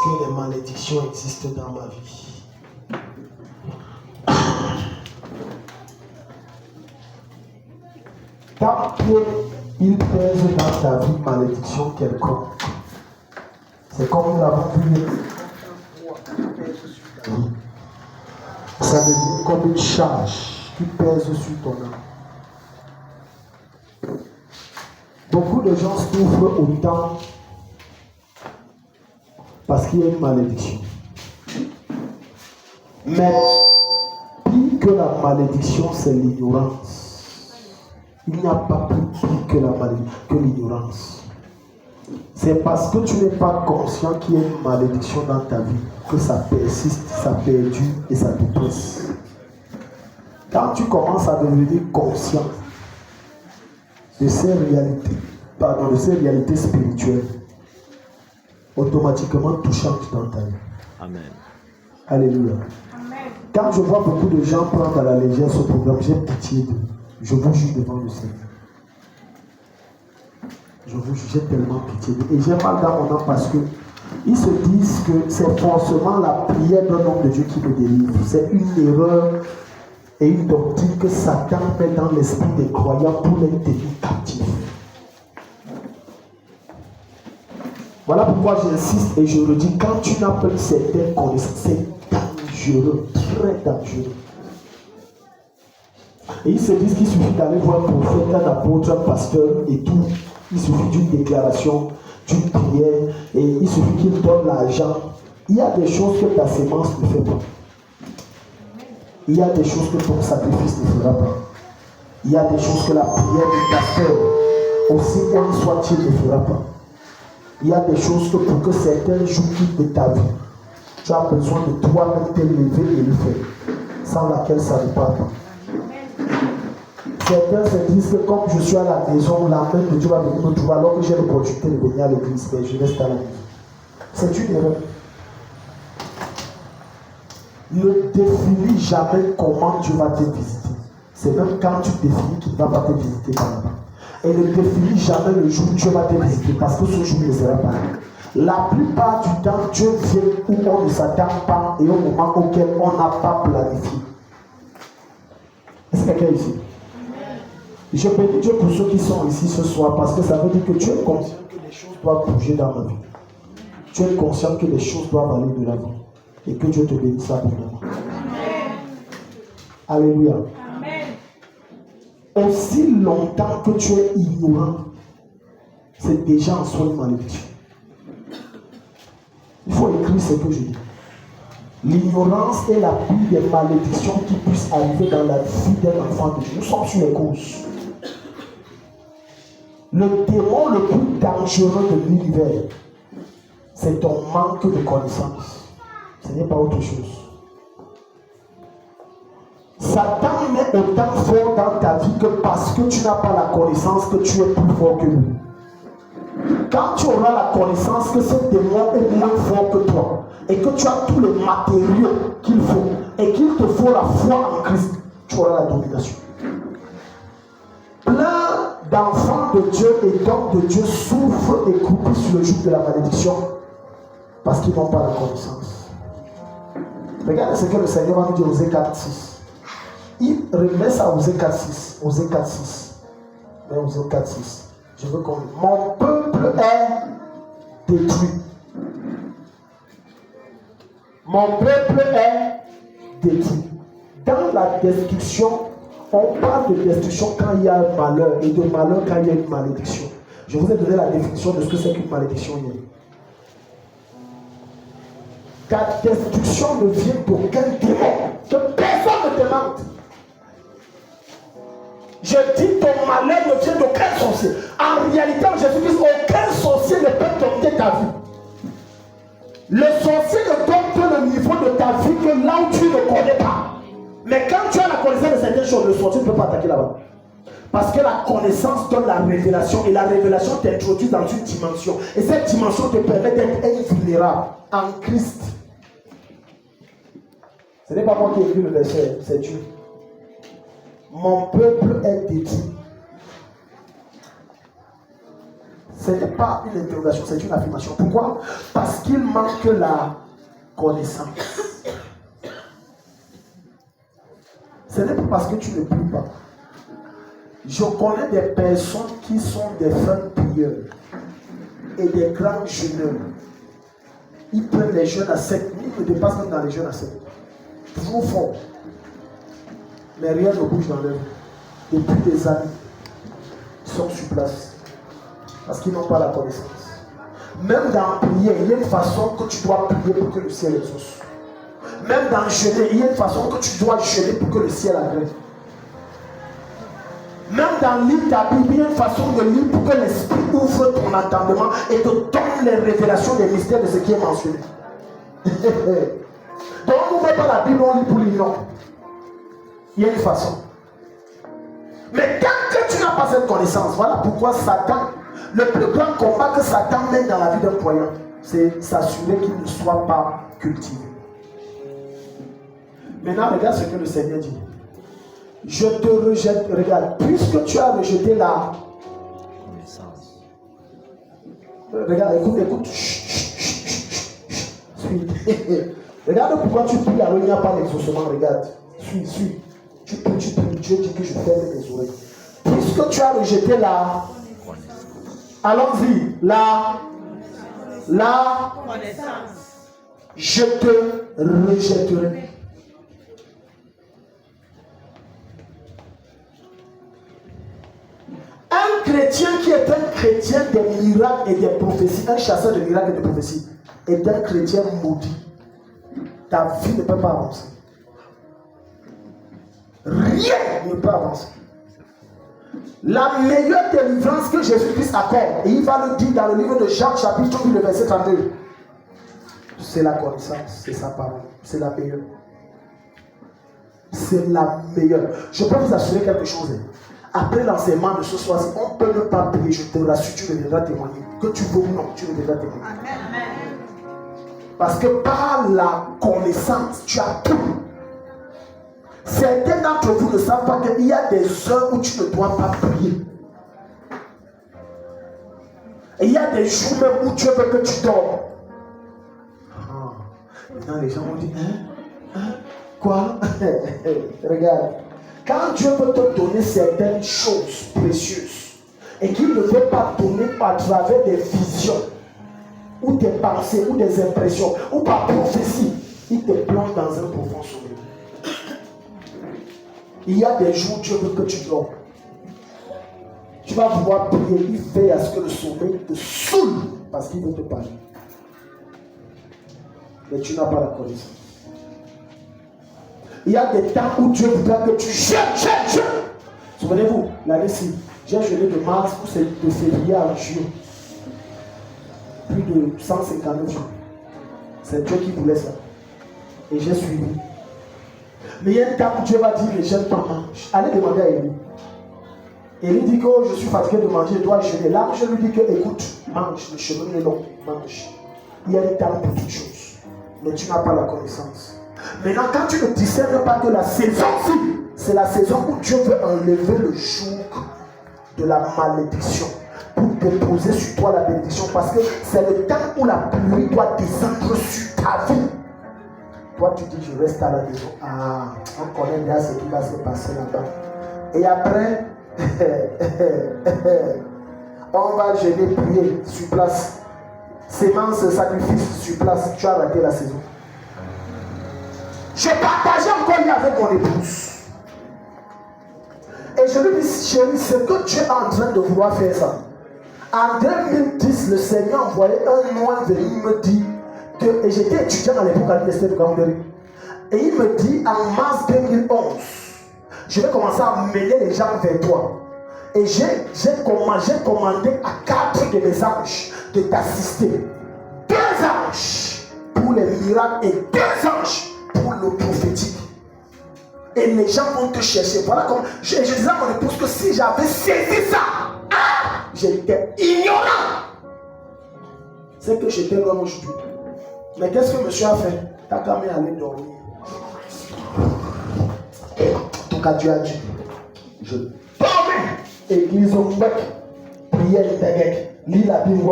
que les malédictions existent dans ma vie. Tant qu'il pèse dans ta vie malédiction quelconque, c'est comme nous l'avons vu. Ça devient comme une charge qui pèse sur ton âme. Beaucoup de gens souffrent autant parce qu'il y a une malédiction. Mais pire que la malédiction, c'est l'ignorance. Il n'y a pas plus pire que la malédiction, que l'ignorance. C'est parce que tu n'es pas conscient qu'il y a une malédiction dans ta vie que ça persiste, ça perdure et ça te presse. Quand tu commences à devenir conscient de ces réalités, de ces réalités spirituelles, automatiquement tout change dans ta vie. Amen. Alléluia. Amen. Quand je vois beaucoup de gens prendre à la légère ce programme, j'ai pitié d'eux. Je vous jure devant le Seigneur. Je vous jure, j'ai tellement pitié d'eux. Et j'ai mal dans mon âme parce que ils se disent que c'est forcément la prière d'un homme de Dieu qui me délivre. C'est une erreur et une doctrine que Satan met dans l'esprit des croyants pour les tenir captifs. Voilà pourquoi j'insiste et je le dis, quand tu n'as pas certaines connaissances, c'est dangereux, très dangereux. Et ils se disent qu'il suffit d'aller voir un prophète, un apôtre, un pasteur et tout. Il suffit d'une déclaration, d'une prière, et il suffit qu'il donne l'argent. Il y a des choses que ta sémence ne fait pas. Il y a des choses que ton sacrifice ne fera pas. Il y a des choses que la prière du pasteur, aussi bon soit-il, ne fera pas. Il y a des choses que pour que certains jours quittent de ta vie, tu as besoin de toi-même t'élever et le faire, sans laquelle ça ne part pas. Certains se disent que comme je suis à la maison, la main de Dieu va venir me trouver alors que j'ai l'opportunité de venir à l'église, mais je reste à la maison. C'est une erreur. Ne définis jamais comment Dieu va te visiter. C'est même quand tu définis qu'il ne va pas te visiter par là-bas. Et ne définis jamais le jour où Dieu va te visiter parce que ce jour ne sera pas là. La plupart du temps, Dieu vient où on ne s'attend pas et au moment auquel on n'a pas planifié. Est-ce que quelqu'un ici? Je bénis Dieu pour ceux qui sont ici ce soir parce que ça veut dire que tu es conscient que les choses doivent bouger dans ma vie. Tu es conscient que les choses doivent aller de l'avant et que Dieu te bénisse abondamment. Alléluia. Amen. Aussi longtemps que tu es ignorant, c'est déjà en soi une malédiction. Il faut écrire ce que je dis. L'ignorance est la pire des malédictions qui puissent arriver dans la vie d'un enfant de Dieu. Nous sommes sur les causes. Le démon le plus dangereux de l'univers, c'est ton manque de connaissance. Ce n'est pas autre chose. Satan met autant fort dans ta vie que parce que tu n'as pas la connaissance que tu es plus fort que lui. Quand tu auras la connaissance que ce démon est moins fort que toi et que tu as tous les matériaux qu'il faut et qu'il te faut la foi en Christ, tu auras la domination. Plein d'enfants de Dieu et d'hommes de Dieu souffrent et croupissent sur le joug de la malédiction parce qu'ils n'ont pas la connaissance. Regardez ce que le Seigneur va nous dire aux Osée 4.6. Il remet ça aux Osée 4.6. Osée 4.6. Mais Osée 4.6. Je veux qu'on dise, mon peuple est détruit. Mon peuple est détruit. Dans la destruction, on parle de destruction quand il y a un malheur et de malheur quand il y a une malédiction. Je vous ai donné la définition de ce que c'est qu'une malédiction. Ta destruction ne vient d'aucun démon, que personne ne demande. Je dis ton malheur ne vient d'aucun sorcier. En réalité, en Jésus-Christ, aucun sorcier ne peut dompter ta vie. Le sorcier ne dompte le niveau de ta vie que là où tu ne connais pas. Mais quand tu as la connaissance de certaines choses, le sorcier ne peut pas attaquer là-bas. Parce que la connaissance donne la révélation et la révélation t'introduit dans une dimension. Et cette dimension te permet d'être invulnérable en Christ. Ce n'est pas moi qui ai écrit le verset, c'est Dieu. Mon peuple est détruit. Ce n'est pas une interrogation, c'est une affirmation. Pourquoi? Parce qu'il manque la connaissance. Ce n'est pas parce que tu ne pries pas. Je connais des personnes qui sont des frères prieurs et des grands jeûneurs. Ils prennent les jeûnes à 7, ils ne dépassent même dans les jeûnes à 7. Trop fort. Mais rien ne bouge dans leur vie. Depuis des années, ils sont sur place. Parce qu'ils n'ont pas la connaissance. Même dans prier, il y a une façon que tu dois prier pour que le ciel exauce. Même dans jeûner, il y a une façon que tu dois jeûner pour que le ciel agrée. Même dans lire ta Bible, il y a une façon de lire pour que l'Esprit ouvre ton entendement et te donne les révélations des mystères de ce qui est mentionné. Donc on ne met pas la Bible, on lit pour lire, non. Il y a une façon. Mais tant que tu n'as pas cette connaissance, voilà pourquoi Satan, le plus grand combat que Satan met dans la vie d'un croyant, c'est s'assurer qu'il ne soit pas cultivé. Maintenant, regarde ce que le Seigneur dit. Je te rejette, regarde, puisque tu as rejeté la connaissance. Regarde, écoute. Suis. Regarde pourquoi tu pries alors il n'y a pas d'exaucement, regarde. Suis. Tu pries, Dieu dit que je ferme mes oreilles. Puisque tu as rejeté la connaissance. Allons-y, la connaissance. Je te rejetterai. Un chrétien qui est un chrétien des miracles et des prophéties, un chasseur de miracles et de prophéties, est un chrétien maudit. Ta vie ne peut pas avancer. Rien ne peut avancer. La meilleure délivrance que Jésus-Christ accorde, et il va le dire dans le livre de Jean, chapitre 8, le verset 32, c'est la connaissance, c'est sa parole, c'est la meilleure. C'est la meilleure. Je peux vous assurer quelque chose. Après l'enseignement de ce soir, si on ne peut ne pas prier, je te rassure, tu deviendras témoigner. Que tu veux ou non, tu deviendras témoigner. Amen. Parce que par la connaissance, tu as tout. Certains d'entre vous ne savent pas qu'il y a des heures où tu ne dois pas prier. Et il y a des jours même où Dieu veut que tu dors. Maintenant les gens vont dire, quoi? Regarde. Quand Dieu veut te donner certaines choses précieuses et qu'il ne veut pas donner à travers des visions ou des pensées ou des impressions ou par prophétie, il te plonge dans un profond sommeil. Il y a des jours où Dieu veut que tu dors. Tu vas pouvoir prier, il fait à ce que le sommeil te saoule parce qu'il veut te parler. Mais tu n'as pas la connaissance. Il y a des temps où Dieu voudra que tu jeûnes. Souvenez-vous, l'année-ci, j'ai jeûné de mars ou de février à juin. Plus de 159 jours. C'est Dieu qui voulait ça. Et j'ai suivi. Mais il y a un temps où Dieu va dire, les jeunes pas mange. Allez demander à Élie. Élie dit que je suis fatigué de manger, je dois jeûner. Là, je lui dis que écoute, mange, le chemin est long, mange. Il y a un temps pour toutes choses. Mais tu n'as pas la connaissance. Maintenant, quand tu ne discernes pas que la saison-ci, c'est la saison où Dieu veut enlever le joug de la malédiction pour déposer sur toi la bénédiction, parce que c'est le temps où la pluie doit descendre sur ta vie. Toi, tu dis, je reste à la maison. Ah, on connaît bien ce qui va se passer là-bas. Et après, on va jeûner, prier sur place. Sémence, sacrifice sur place. Tu as raté la saison. Je partageais encore hier avec mon épouse. Et je lui dis, chérie, c'est que Dieu est en train de vouloir faire ça. En 2010, le Seigneur envoyait un moine venir me dire que, et j'étais étudiant à l'époque à l'université de Gambéry. Et il me dit, en mars 2011, je vais commencer à mener les gens vers toi. Et j'ai commandé à 4 de mes anges de t'assister. 2 anges pour les miracles et 2 anges pour le prophétique. Et les gens vont te chercher. Voilà comme je disais à mon épouse que si j'avais saisi ça, j'étais ignorant. C'est que j'étais l'homme aujourd'hui. Mais qu'est-ce que monsieur a fait? T'as quand même allé dormir. En tout cas, Dieu a dit, je dormais. Église au bec, prière de Tegek. Lis la Bible.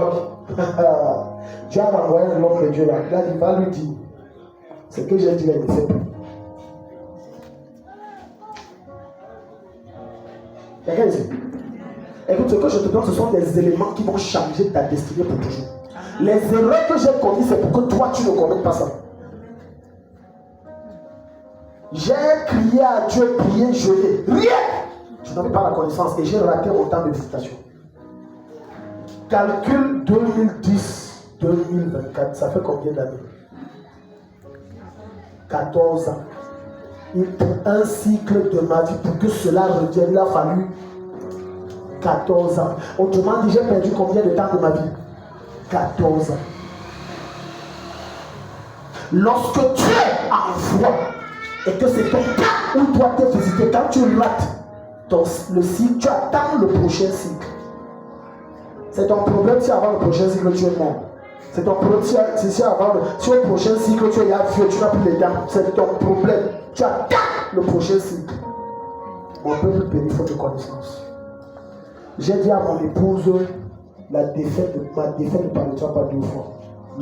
Dieu a envoyé l'homme de Dieu là. Il a dit, va lui dire. Ce que j'ai dit là, il ne fait plus. Quelqu'un ici? Écoute, ce que je te donne, ce sont des éléments qui vont changer ta destinée pour toujours. Les erreurs que j'ai commises, c'est pour que toi, tu ne commettes pas ça. J'ai crié à Dieu, prié, jeûné. Rien! Je n'avais pas la connaissance et j'ai raté autant de visitations. Calcul 2010-2024, ça fait combien d'années? 14 ans. Et pour un cycle de ma vie, pour que cela revienne, il a fallu 14 ans. Autrement dit, j'ai perdu combien de temps de ma vie? 14 ans. Lorsque tu es en foi et que c'est ton cas où toi t'es visité, quand tu rates le cycle, tu attends le prochain cycle. C'est ton problème si avant le prochain cycle tu es mort. C'est ton problème si au prochain cycle tu es vieux, tu n'as plus les dents. C'est ton problème. Tu attends le prochain cycle. Mon peuple béni, faute de connaissance. J'ai dit à mon épouse, ma défaite ne parlera pas 2 fois.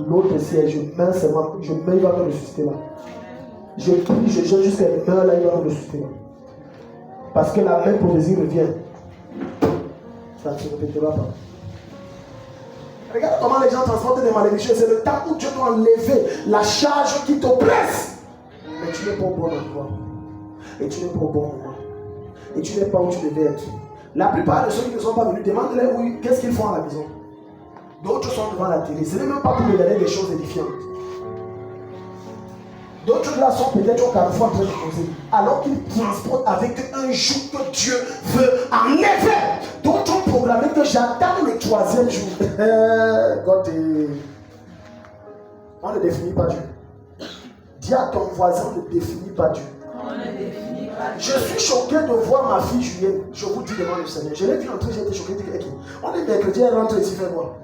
L'autre c'est je mets seulement, il va me ressusciter là. Je prie, je jeûne jusqu'à il meurt là, il va me ressusciter là. Parce que la même prophétie revient. Ça ne se répétera pas. Regarde comment les gens transportent des malédictions. C'est le temps où Dieu doit enlever la charge qui t'oppresse. Mais tu n'es pas au bon endroit. Et tu n'es pas au bon moment. Et tu n'es pas où tu devais être. La plupart de ceux qui ne sont pas venus, demandent-les oui, qu'est-ce qu'ils font à la maison. D'autres sont devant la télé. Ce n'est même pas pour me donner des choses édifiantes. D'autres là sont peut-être au carrefour en train de causer. Alors qu'ils transportent avec un joug que Dieu veut enlever. D'autres ont programmé que j'attends le 3e jour. On ne définit pas Dieu. Dis à ton voisin, on ne définit pas Dieu. Je suis choqué de voir ma fille Julienne. Je vous dis devant le Seigneur. Je l'ai vu entrer, j'ai été choqué. On est mercredi, elle rentre ici, fais quoi?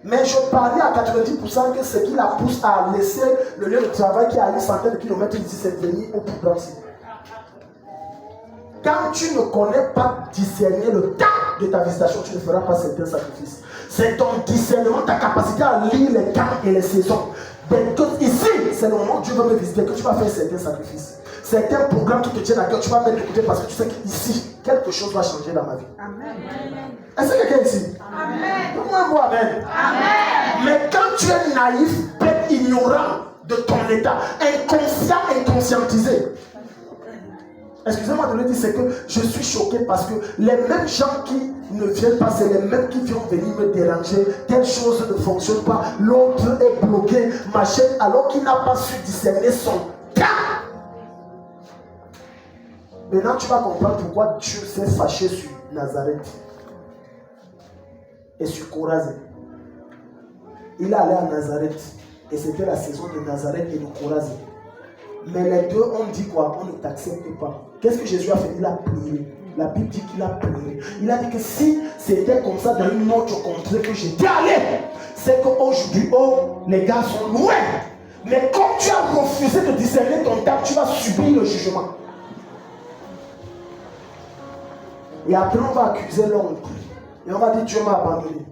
Mais je parie à 90% que ce qui la pousse à laisser le lieu de travail qui est à une centaine de kilomètres d'ici, c'est de venir au pouvoir ici. Quand tu ne connais pas discerner le temps de ta visitation, tu ne feras pas certains sacrifices. C'est ton discernement, ta capacité à lire les temps et les saisons. Ici, c'est le moment où Dieu veut me visiter, que tu vas faire certains sacrifices. Certains programmes qui te tiennent à cœur, tu vas mettre de côté parce que tu sais qu'ici, quelque chose va changer dans ma vie. Amen. Est-ce que quelqu'un ici? Amen. Pourquoi amen? Amen. Mais quand tu es naïf, bête, ignorant de ton état, inconscient, inconscientisé. Excusez-moi de le dire, c'est que je suis choqué parce que les mêmes gens qui ne viennent pas, c'est les mêmes qui viennent venir me déranger. Telle chose ne fonctionne pas, l'autre est bloqué, machin, alors qu'il n'a pas su discerner son cas. Maintenant, tu vas comprendre pourquoi Dieu s'est fâché sur Nazareth et sur Chorazin. Il est allé à Nazareth et c'était la saison de Nazareth et de Chorazin. Mais les deux ont dit quoi? On ne t'accepte pas. Qu'est-ce que Jésus a fait? Il a pleuré. La Bible dit qu'il a pleuré. Il a dit que si c'était comme ça dans une autre contrée que j'étais allé, c'est qu'aujourd'hui, les gars sont loin. Mais comme tu as refusé de discerner ton temps, tu vas subir le jugement. Et après, on va accuser l'oncle. Et on va dire Dieu m'a abandonné.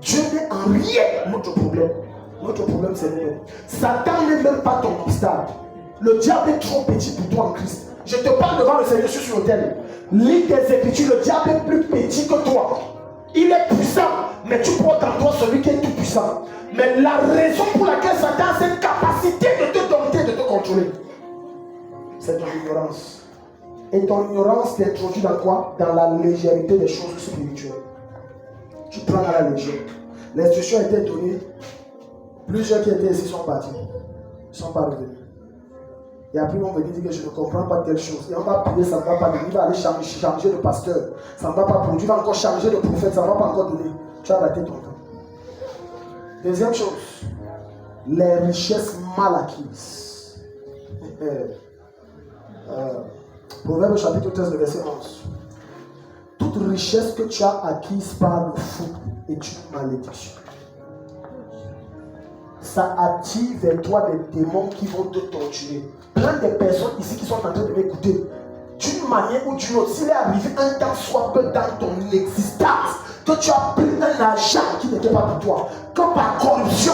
Dieu n'est en rien notre problème. Notre problème, c'est nous. Satan n'est même pas ton obstacle. Le diable est trop petit pour toi en Christ. Je te parle devant le Seigneur, je suis sur l'autel. Lis tes Écritures, le diable est plus petit que toi. Il est puissant, mais tu portes en toi celui qui est tout puissant. Mais la raison pour laquelle Satan a cette capacité de te dompter, de te contrôler, c'est ton ignorance. Et ton ignorance t'introduit dans quoi? Dans la légèreté des choses spirituelles. Tu prends à la légère. L'instruction a été donnée. Plusieurs qui étaient ici sont partis. Ils ne sont pas revenus. Et après, on me dit que je ne comprends pas telle chose. Et on va prier, ça ne va pas donner. Il va aller changer de pasteur. Ça ne va pas produire. Il va encore changer de prophète. Ça ne va pas encore donner. Tu as raté ton temps. Deuxième chose. Les richesses mal acquises. Proverbe chapitre 13, verset 11. Toute richesse que tu as acquise par le fou est une malédiction. Ça attire vers toi des démons qui vont te torturer. Plein de personnes ici qui sont en train de m'écouter, d'une manière ou d'une autre, s'il est arrivé un temps soit peu dans ton existence que tu as pris un argent qui n'était pas pour toi, que par corruption,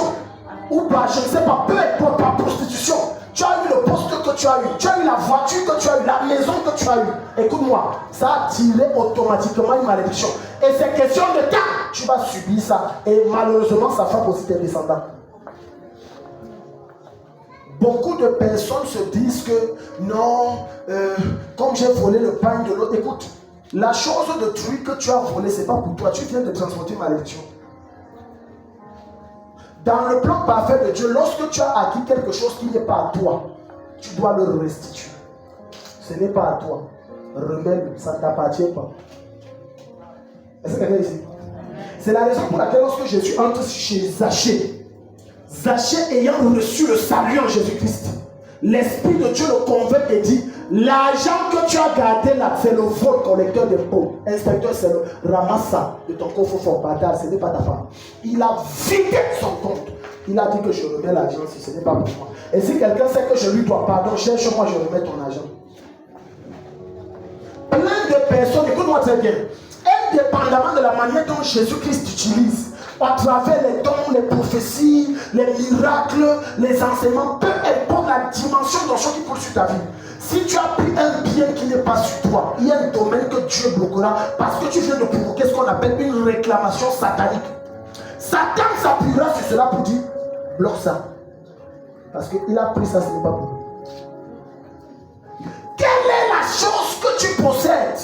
ou par, je ne sais pas, peu importe, par prostitution, tu as eu le poste que tu as eu la voiture que tu as eu, la maison que tu as eu. Écoute-moi, ça a tiré automatiquement une malédiction. Et c'est question de temps, tu vas subir ça. Et malheureusement, ça frappe aussi tes descendants. Beaucoup de personnes se disent que non, comme j'ai volé le pain de l'autre. Écoute, la chose de truc que tu as volé, ce n'est pas pour toi. Tu viens de transporter une malédiction. Dans le plan parfait de Dieu, lorsque tu as acquis quelque chose qui n'est pas à toi, tu dois le restituer. Ce n'est pas à toi. Remets-le, ça ne t'appartient pas. Est-ce que quelqu'un est ici? C'est la raison pour laquelle lorsque Jésus entre chez Zachée, Zachée ayant reçu le salut en Jésus-Christ, l'Esprit de Dieu le convainc et dit, l'argent que tu as gardé là, c'est le vol collecteur d'impôts. Inspecteur, c'est le ramasse ça de ton coffre fort, bâtard, ce n'est pas ta femme. Il a vidé son compte. Il a dit que je remets l'argent si ce n'est pas pour moi. Et si quelqu'un sait que je lui dois pardon, cherche-moi, je remets ton argent. Plein de personnes, écoute-moi très bien, indépendamment de la manière dont Jésus-Christ utilise, à travers les dons, les prophéties, les miracles, les enseignements, peu importe la dimension d'onction qui poursuit ta vie. Si tu as pris un bien qui n'est pas sur toi, il y a un domaine que Dieu bloquera parce que tu viens de provoquer ce qu'on appelle une réclamation satanique. Satan s'appuiera sur cela pour dire, bloque ça. Parce qu'il a pris ça, ce n'est pas pour lui. Quelle est la chose que tu possèdes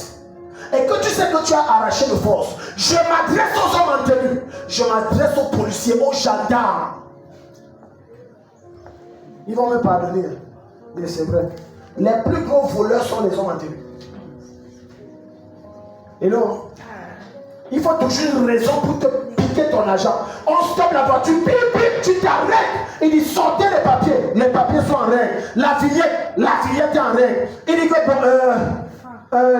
et que tu sais que tu as arraché de force? Je m'adresse aux hommes en tenue, je m'adresse aux policiers, aux gendarmes. Ils vont me pardonner, mais c'est vrai. Les plus gros voleurs sont les hommes en tenue. Et non, il faut toujours une raison pour te piquer ton argent. On stoppe la voiture, bip, bip, tu t'arrêtes. Il dit sortez les papiers sont en règle. La vignette est en règle. Il dit que bon,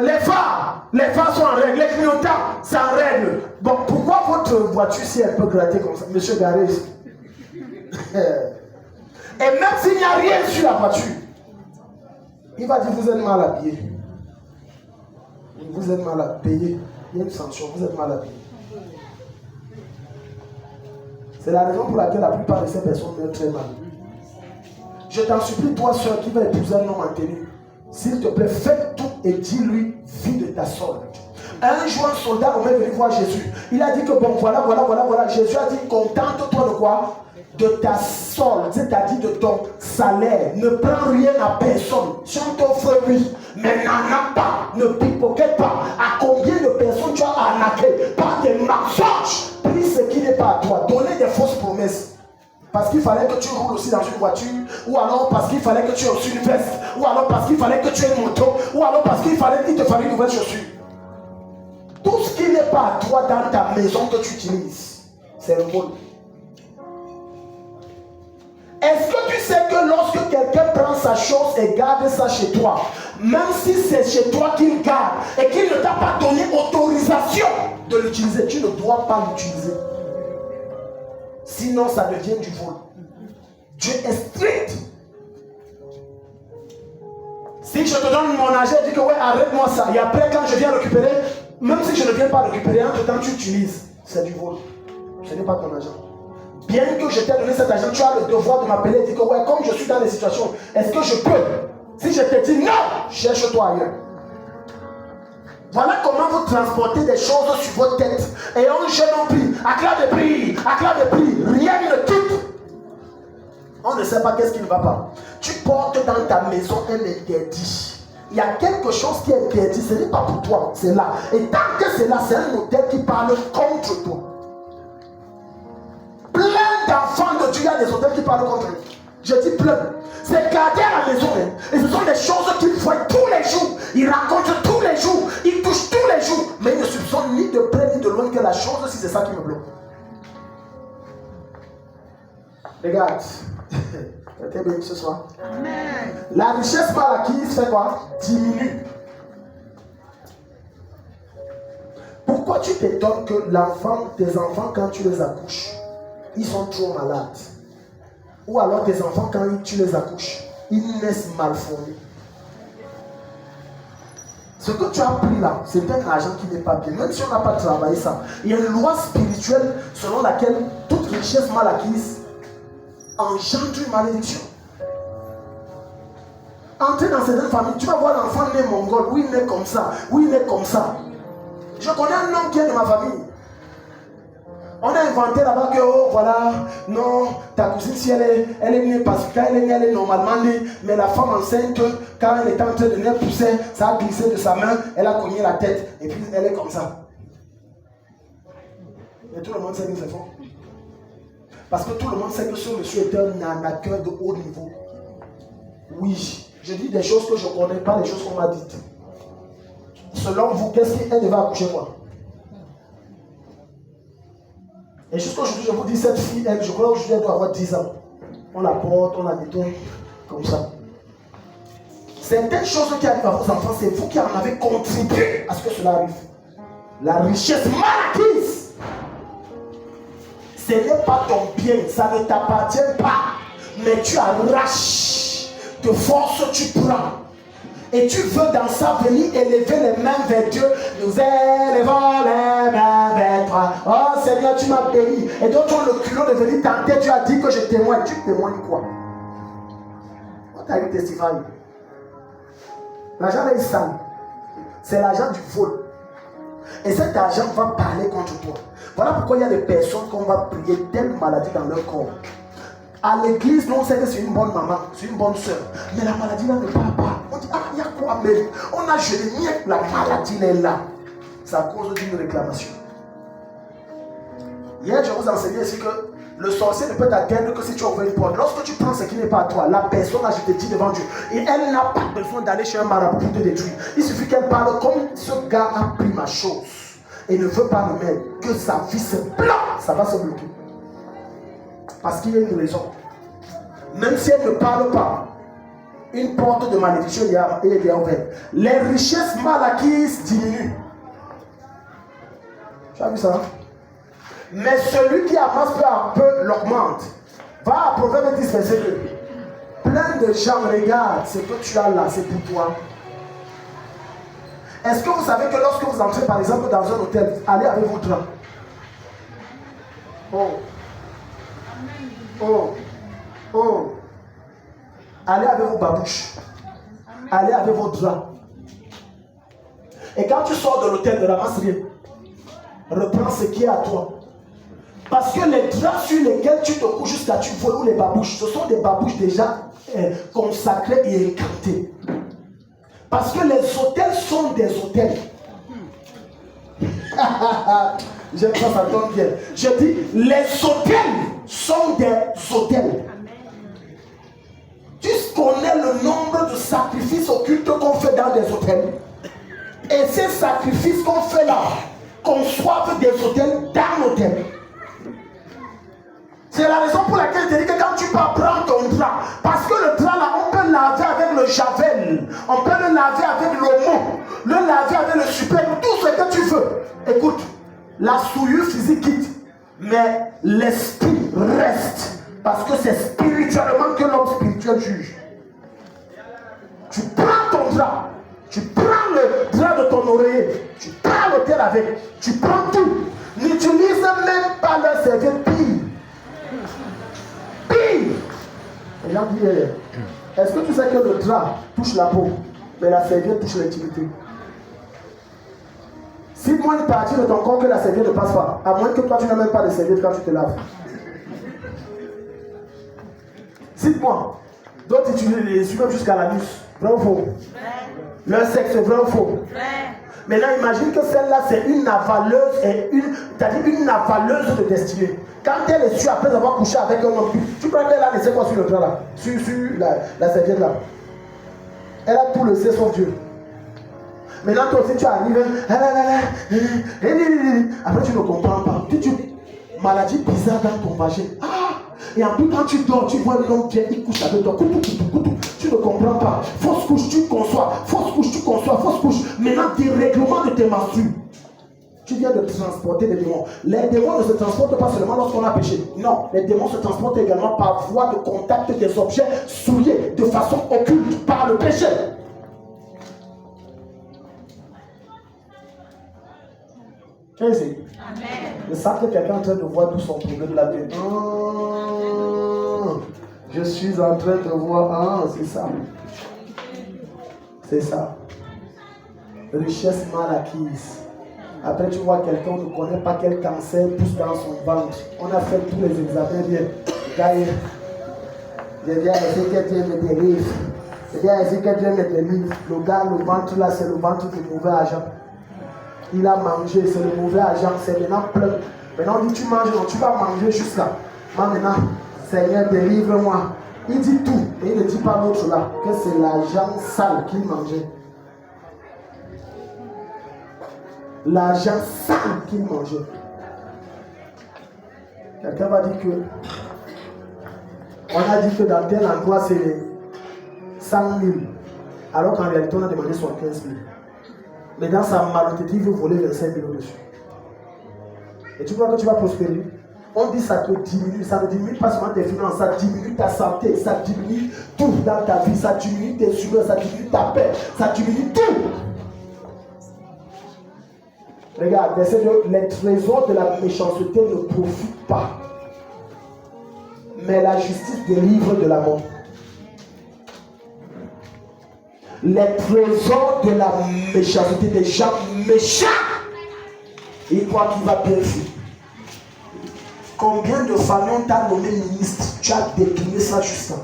les phares sont en règle, les clignotants c'est en règle. Bon, pourquoi votre voiture si elle peut gratter comme ça, monsieur Garé? Et même s'il n'y a rien sur la voiture, il va dire vous êtes mal habillé. Vous êtes mal habillé. Il y a une sanction, vous êtes mal habillé. C'est la raison pour laquelle la plupart de ces personnes meurent très mal. Je t'en supplie, toi, soeur, qui va épouser un homme en tenue, s'il te plaît, fais tout et dis-lui, vis de ta solde. Un jour, un soldat romain est venu voir Jésus. Il a dit que bon, voilà. Jésus a dit, contente-toi de quoi? De ta solde, c'est-à-dire de ton salaire. Ne prends rien à personne. Si on t'offre oui, mais n'en a pas. Ne pickpocket pas. À combien de personnes tu as arnaqué par des mensonges? Pris ce qui n'est pas à toi. Donner des fausses promesses. Parce qu'il fallait que tu roules aussi dans une voiture, ou alors parce qu'il fallait que tu aies aussi une veste, ou alors parce qu'il fallait que tu aies une moto, ou alors parce qu'il te fallait une nouvelle chaussure. Tout ce qui n'est pas à toi dans ta maison que tu utilises, c'est le vol. Est-ce que tu sais que lorsque quelqu'un prend sa chose et garde ça chez toi, même si c'est chez toi qu'il garde et qu'il ne t'a pas donné autorisation de l'utiliser, tu ne dois pas l'utiliser. Sinon, ça devient du vol. Dieu est strict. Si je te donne mon argent, je dis que ouais, arrête-moi ça. Et après, quand je viens récupérer, même si je ne viens pas récupérer, entre-temps, tu utilises. C'est du vol. Ce n'est pas ton argent. Bien que je t'ai donné cet argent, tu as le devoir de m'appeler et dire que ouais, comme je suis dans des situations, est-ce que je peux? Si je te dis non, cherche-toi ailleurs. Voilà comment vous transportez des choses sur votre tête. Et on jeune en prix, acclame de prix, rien ne quitte. On ne sait pas qu'est-ce qui ne va pas. Tu portes dans ta maison un interdit. Il y a quelque chose qui est interdit, ce n'est pas pour toi, c'est là. Et tant que c'est là, c'est un autel qui parle contre toi. Plein d'enfants de Dieu, il y a des hôtels qui parlent contre eux. Je dis plein. C'est gardé à la maison. Et ce sont des choses qu'ils voient tous les jours. Ils racontent tous les jours. Ils touchent tous les jours. Mais ils ne soupçonnent ni de près ni de loin que la chose, si c'est ça qui me bloque. Regarde. T'es béni ce soir. Amen. La richesse mal acquise fait quoi? Diminue. Pourquoi tu t'étonnes que tes enfants, quand tu les accouches, ils sont trop malades? Ou alors tes enfants, quand tu les accouches, ils naissent malformés. Ce que tu as pris là, c'est un argent qui n'est pas bien. Même si on n'a pas travaillé ça, il y a une loi spirituelle selon laquelle toute richesse mal acquise engendre une malédiction. Entrer dans certaines familles, tu vas voir l'enfant né mongol, oui, il est comme ça, oui, il est comme ça. Je connais un homme qui est de ma famille. On a inventé là-bas que, oh voilà, non, ta cousine, si elle est née parce qu'elle est née, elle est normalement née, mais la femme enceinte, quand elle était en train de naître pousser, ça a glissé de sa main, elle a cogné la tête, et puis elle est comme ça. Et tout le monde sait que c'est faux. Parce que tout le monde sait que ce monsieur était un arnaqueur de haut niveau. Oui, je dis des choses que je ne connais pas, des choses qu'on m'a dites. Selon vous, qu'est-ce qu'elle devait accoucher moi? Et jusqu'aujourd'hui, je vous dis, cette fille, elle, je crois qu'aujourd'hui, elle doit avoir 10 ans. On la porte, on la nettoie, comme ça. Certaines choses qui arrivent à vos enfants, c'est vous qui en avez contribué à ce que cela arrive. La richesse mal acquise, ce n'est pas ton bien, ça ne t'appartient pas. Mais tu arraches, de force tu prends. Et tu veux dans ça venir élever les mains vers Dieu. Nous élevons les mains vers toi. Oh Seigneur, tu m'as béni. Et d'autres ont le culot de venir tenter. Tu as dit que je témoigne. Tu témoignes quoi? What are you testifying? L'argent est sale. C'est l'argent du vol. Et cet argent va parler contre toi. Voilà pourquoi il y a des personnes qu'on va prier telle maladie dans leur corps. À l'église, nous on sait que c'est une bonne maman, c'est une bonne soeur. Mais la maladie là ne parle pas. On dit, ah, il y a quoi, mais on a jeûné, la maladie est là. C'est à cause d'une réclamation. Hier, je vous enseignais ici que le sorcier ne peut t'atteindre que si tu ouvres une porte. Lorsque tu prends ce qui n'est pas à toi, la personne, là, je te dis devant Dieu, et elle n'a pas besoin d'aller chez un marabout pour te détruire. Il suffit qu'elle parle comme ce gars a pris ma chose et ne veut pas me mettre, que sa vie se bloque, ça va se bloquer. Parce qu'il y a une raison. Même si elle ne parle pas, une porte de malédiction est ouverte. Les richesses mal acquises diminuent. Tu as vu ça? Mais celui qui amasse peu à peu l'augmente. Va à Proverbe 10, verset 2. Plein de gens regardent ce que tu as là, c'est pour toi. Est-ce que vous savez que lorsque vous entrez par exemple dans un hôtel, allez avec vos draps? Oh. Oh, oh, allez avec vos babouches, allez avec vos draps. Et quand tu sors de l'hôtel, ne ramasse rien. Reprends ce qui est à toi. Parce que les draps sur lesquels tu te couches jusqu'à tu voles ou les babouches, ce sont des babouches déjà consacrées et incantées. Parce que les hôtels sont des hôtels. J'aime ça, ça tombe bien. Je dis, les hôtels sont des hôtels. Tu connais le nombre de sacrifices occultes qu'on fait dans des hôtels. Et ces sacrifices qu'on fait là conçoivent des hôtels dans l'hôtel. C'est la raison pour laquelle je te dis que quand tu vas prendre ton drap, parce que le drap là, on peut laver avec le javel, on peut le laver avec l'omo, le laver avec le super, tout ce que tu veux. Écoute, la souillure physique quitte, mais l'esprit reste. Parce que c'est spirituellement que l'homme spirituel juge. Tu prends ton drap, tu prends le drap de ton oreiller, tu prends l'hôtel avec, tu prends tout. N'utilise même pas le serviette pire. Pire. Et gens disent, est-ce que tu sais que le drap touche la peau, mais la serviette touche l'intimité? Cite-moi une partie de ton corps que la serviette ne passe pas, à moins que toi tu n'as même pas de serviette quand tu te laves. Cite-moi. D'autres utilisent les yeux jusqu'à l'anus. Vrai ou faux? Leur sexe, vrai ou faux? Maintenant, imagine que celle-là, c'est une avaleuse et une avaleuse de destinée. Quand elle est sûre, après avoir couché avec un homme, tu crois qu'elle a laissé quoi sur le drap là? Sur la serviette là. Elle a tout laissé sauf Dieu. Maintenant, toi aussi, tu arrives. Après, tu ne comprends pas. Tu maladie bizarre dans ton vagin. Et en plus, quand tu dors, tu vois l'homme qui il couche avec toi. Tu ne comprends pas. Fausse couche, tu conçois. Fausse couche, tu conçois. Fausse couche. Maintenant, dérèglement de tes menstrues. Tu viens de transporter des démons. Les démons ne se transportent pas seulement lorsqu'on a péché. Non, les démons se transportent également par voie de contact des objets souillés de façon occulte par le péché. Tu sais? Je sens que quelqu'un est en train de voir tout son problème de la vie. Je suis en train de voir. C'est ça. C'est ça. Richesse mal acquise. Après, tu vois quelqu'un, on ne connaît pas quel cancer pousse dans son ventre. On a fait tous les examens bien. Je viens essayer que Dieu me délivre. Je viens essayer que Dieu me délivre. Le gars, le ventre là, c'est le ventre du mauvais agent. Il a mangé, c'est le mauvais agent, c'est maintenant plein. Maintenant, on dit tu manges, non, tu vas manger jusqu'à. Moi maintenant, Seigneur, délivre-moi. Il dit tout, et il ne dit pas l'autre là, que c'est l'agent sale qu'il mangeait. L'agent sale qu'il mangeait. Quelqu'un va dire que, on a dit que dans tel endroit c'est 100 000, alors qu'en réalité on a demandé 75 000. Mais dans sa malhonnêteté, il veut voler 25 000 dessus. Et tu crois que tu vas prospérer? On dit ça te diminue, ça ne diminue pas seulement tes finances, ça diminue ta santé, ça diminue tout dans ta vie, ça diminue tes sueurs, ça diminue ta paix, ça diminue tout. Regarde, verset 2, les trésors de la méchanceté ne profitent pas, mais la justice délivre de la mort. Les trésors de la méchanceté, des gens méchants. Et toi qui vas bien faire. Combien de familles on t'a nommé ministre? Tu as décliné ça juste là.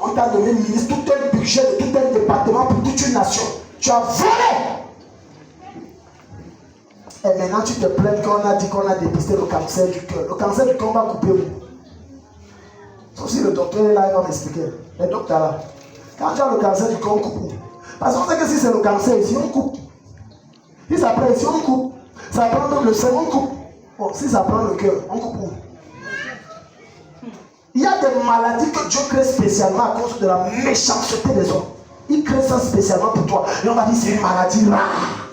On t'a nommé ministre, tout un budget de tout un département pour toute une nation. Tu as volé. Et maintenant tu te plains qu'on a dit qu'on a dépisté le cancer du cœur. Le cancer du cœur, on va couper où? Sauf si le docteur est là, il va m'expliquer. Le docteur là. Quand tu as le cancer du cœur, on coupe où? Parce qu'on sait que si c'est le cancer ici, on coupe. Si ça prend ici, on coupe. Ça prend même le sein, on coupe. Bon, si ça prend le cœur, on coupe où? Il y a des maladies que Dieu crée spécialement à cause de la méchanceté des hommes. Il crée ça spécialement pour toi. Et on va dire c'est une maladie rare.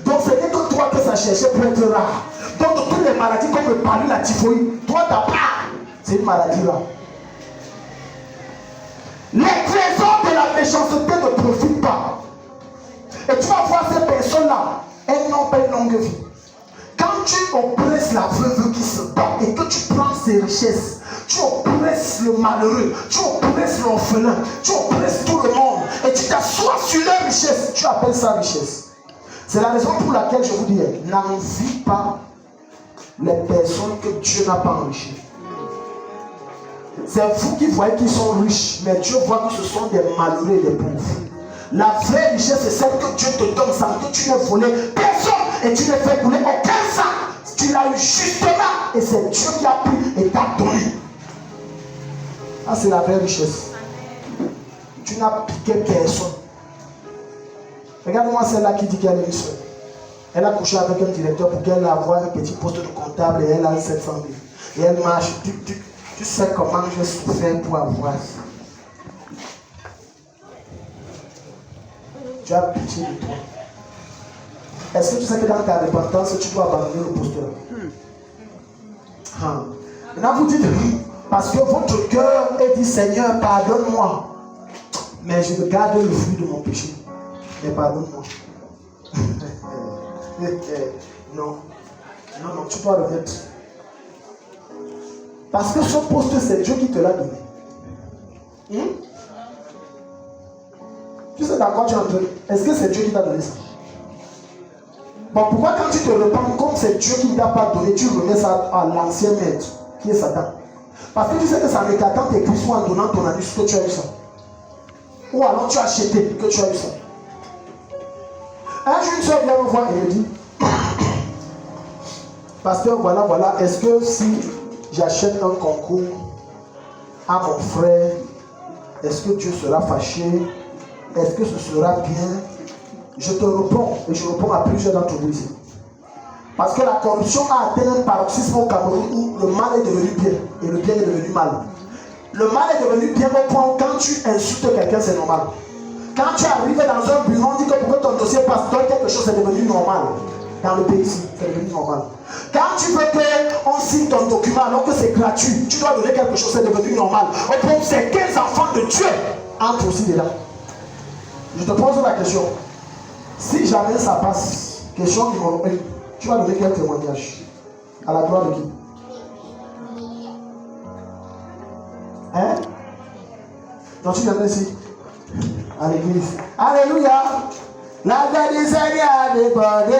Donc ce n'est que toi que ça cherchait pour être rare. Donc de toutes les maladies comme le palu, la typhoïde, toi t'as pas. C'est une maladie rare. Les trésors de la méchanceté ne profitent pas. Et tu vas voir ces personnes-là, elles n'ont pas une longue vie. Quand tu oppresses la veuve qui se bat et que tu prends ses richesses, tu oppresses le malheureux, tu oppresses l'orphelin, tu oppresses tout le monde et tu t'assois sur leur richesse, tu appelles ça richesse. C'est la raison pour laquelle je vous dis, n'envie pas les personnes que Dieu n'a pas enrichies. C'est vous qui voyez qu'ils sont riches, mais Dieu voit que ce sont des malheureux et des pauvres. La vraie richesse, c'est celle que Dieu te donne sans que tu n'aies volé personne et tu n'aies fait couler aucun sang. Tu l'as eu justement et c'est Dieu qui a pris et t'a donné. Ah, c'est la vraie richesse. Tu n'as piqué personne. Regarde-moi celle-là qui dit qu'elle est riche. Elle a couché avec un directeur pour qu'elle ait un petit poste de comptable et elle a 700 000. Et elle marche. Tu sais comment je souffert pour avoir ça. Tu as pitié de toi. Est-ce que tu sais que dans ta repentance, tu dois abandonner le poste là? Maintenant vous dites, parce que votre cœur est dit, Seigneur, pardonne-moi. Mais je garde le fruit de mon péché. Mais pardonne-moi. Non, tu dois le mettre. Parce que ce poste, c'est Dieu qui te l'a donné. Tu sais dans quoi tu es entré? Est-ce que c'est Dieu qui t'a donné ça? Bon, pourquoi quand tu te repens, comme c'est Dieu qui ne t'a pas donné, tu remets ça à l'ancien maître, qui est Satan? Parce que tu sais que ça n'est qu'attend tes Christ en donnant ton anus que tu as eu ça. Ou alors tu as acheté que tu as eu ça. Un jour, une soeur vient me voir et me dit, pasteur, voilà, est-ce que si j'achète un concours à mon frère, est-ce que Dieu sera fâché? Est-ce que ce sera bien? Je te réponds, et je réponds à plusieurs d'entre vous ici. Parce que la corruption a atteint un paroxysme au Cameroun où le mal est devenu bien et le bien est devenu mal. Le mal est devenu bien au point où quand tu insultes quelqu'un, c'est normal. Quand tu arrives dans un bureau, on dit que pour que ton dossier passe, donc quelque chose est devenu normal. Dans le pays ici, c'est devenu normal. Quand tu veux qu'on signe ton document alors que c'est gratuit, tu dois donner quelque chose, c'est devenu normal. Au point où c'est 15 enfants de Dieu entrent aussi dedans. Je te pose la question. Si jamais ça passe, question numéro 1, Tu vas donner quel témoignage? À la gloire de qui? Hein? Donc tu viens ici à l'église. Alléluia. La terre du Seigneur a débordé.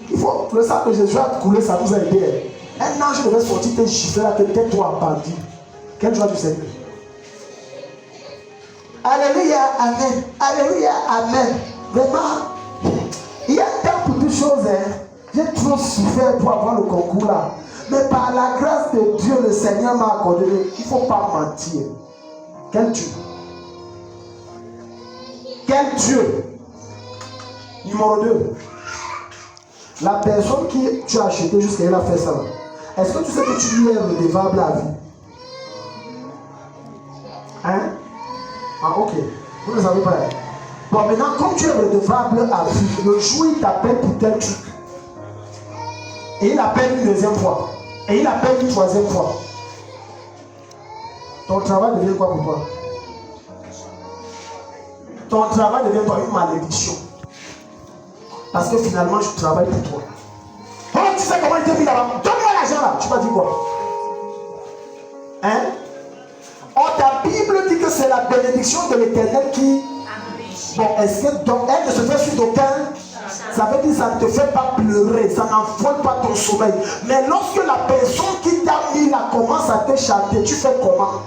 Il faut le sang que Jésus a coulé, ça nous a aidé. Un ange devait sortir tes chiffres là que tais-toi bandit. Quelle joie du Seigneur. Alléluia, amen. Alléluia, amen. Vraiment, il y a tant de choses. J'ai trop souffert pour avoir le concours là. Mais par la grâce de Dieu, le Seigneur m'a accordé. Il ne faut pas mentir. Quel Dieu? Quel Dieu? Numéro 2. La personne qui tu as acheté jusqu'à elle a fait ça. Est-ce que tu sais que tu lui es redevable à vie? Hein? Ah, ok. Vous ne savez pas. Bon, maintenant, comme tu es redevable à vie, le jour il t'appelle pour tel truc. Et il appelle une deuxième fois. Et il appelle une troisième fois. Ton travail devient quoi pour toi? Ton travail devient toi une malédiction. Parce que finalement, je travaille pour toi. Oh, tu sais comment il t'a mis là-bas? Donne-moi l'argent là. Tu vas dire quoi? Hein? Oh, ta Bible dit que c'est la bénédiction de l'Éternel qui... Bon, est-ce que donc elle ne se fait sur d'aucun? Ça veut dire que ça ne te fait pas pleurer, ça n'envole pas ton sommeil. Mais lorsque la personne qui t'a mis là commence à te chanter, tu fais comment?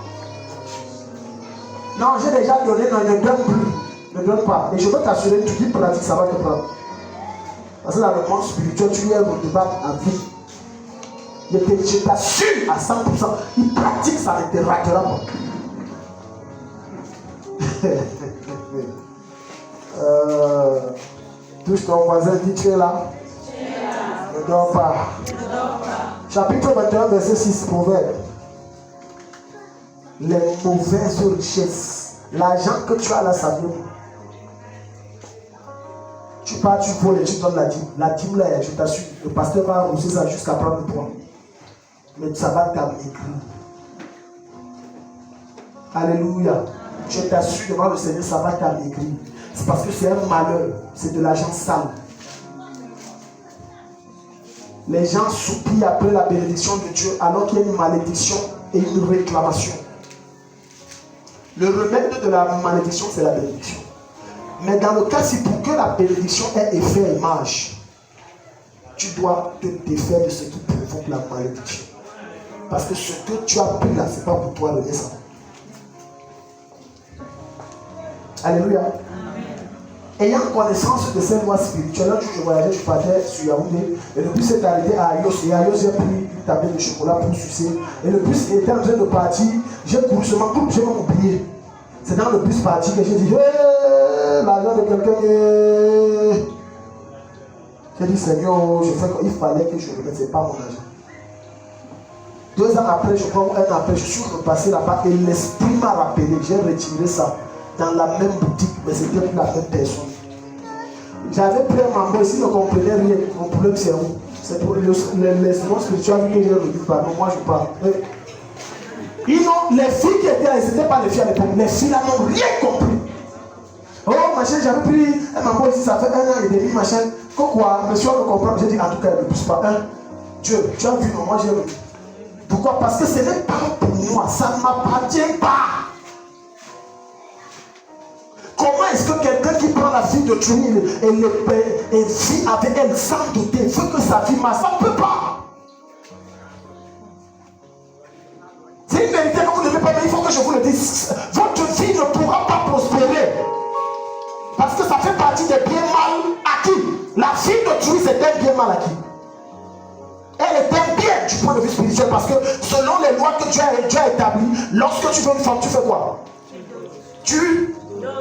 Non, j'ai déjà donné, non, ne donne plus. Ne donne pas. Et je veux t'assurer, tu dis pratique, ça va te prendre. Parce que dans le monde spirituel, tu es redevable à vie. Je t'assure à 100%, il pratique, ça ne te ratera pas. Touche ton voisin, dis tu es là. Ne dors pas. Chapitre 21, verset 6, Proverbe. Les mauvaises richesses. L'argent que tu as là, ça vient. Tu pars, tu voles et tu donnes la dîme. La dîme là, je t'assure, le pasteur va arroser ça jusqu'à prendre le poids. Mais ça va t'amaigrir. Alléluia. Je t'assure devant le Seigneur, ça va t'amaigrir. C'est parce que c'est un malheur. C'est de l'argent sale. Les gens soupirent après la bénédiction de Dieu alors qu'il y a une malédiction et une réclamation. Le remède de la malédiction, c'est la bénédiction. Mais dans le cas, si pour que la bénédiction ait effet et marche, tu dois te défaire de ce qui provoque la malédiction. Parce que ce que tu as pris là, ce n'est pas pour toi le ça. Alléluia. Ayant connaissance de ces lois spirituelles, un jour je voyageais, je partais sur Yaoundé, et le bus s'est arrêté à Ayos, et à Ayos j'ai pris une tablette de chocolat pour sucer, et le bus était en train de partir, j'ai couru seulement, j'ai même oublié. C'est dans le bus parti que j'ai dit, hey, l'argent de quelqu'un, j'ai dit, Seigneur, il fallait que je remette, ce n'est pas mon argent. 2 ans après, je crois, 1 an après, je suis repassé là-bas, et l'esprit m'a rappelé, j'ai retiré ça dans la même boutique, mais c'était pour la même personne. J'avais pris un mambo, s'il ne comprenait rien, mon problème c'est où? C'est pour l'instrument spirituel que j'ai revu, pardon, moi je parle. Les filles qui étaient là, ce n'étaient pas les filles à l'époque, les filles là n'ont rien compris. Oh, machin, j'avais pris un mambo ici, ça fait 1 an et demi, machin. Quoi, monsieur, on ne comprend pas. J'ai dit, en tout cas, elle ne pousse pas. Dieu, tu as vu, non, moi j'ai revu. Pourquoi? Parce que ce n'est pas pour moi, ça ne m'appartient pas. Comment est-ce que quelqu'un qui prend la fille de Trini et vit avec elle sans douter, veut que sa vie marche? Ça ne peut pas. C'est une vérité que vous ne devez pas, mais il faut que je vous le dise. Votre vie ne pourra pas prospérer. Parce que ça fait partie des biens mal acquis. La fille de Trini, c'est un bien mal acquis. Elle est un bien du point de vue spirituel. Parce que selon les lois que Dieu a établies, lorsque tu veux une femme, tu fais quoi?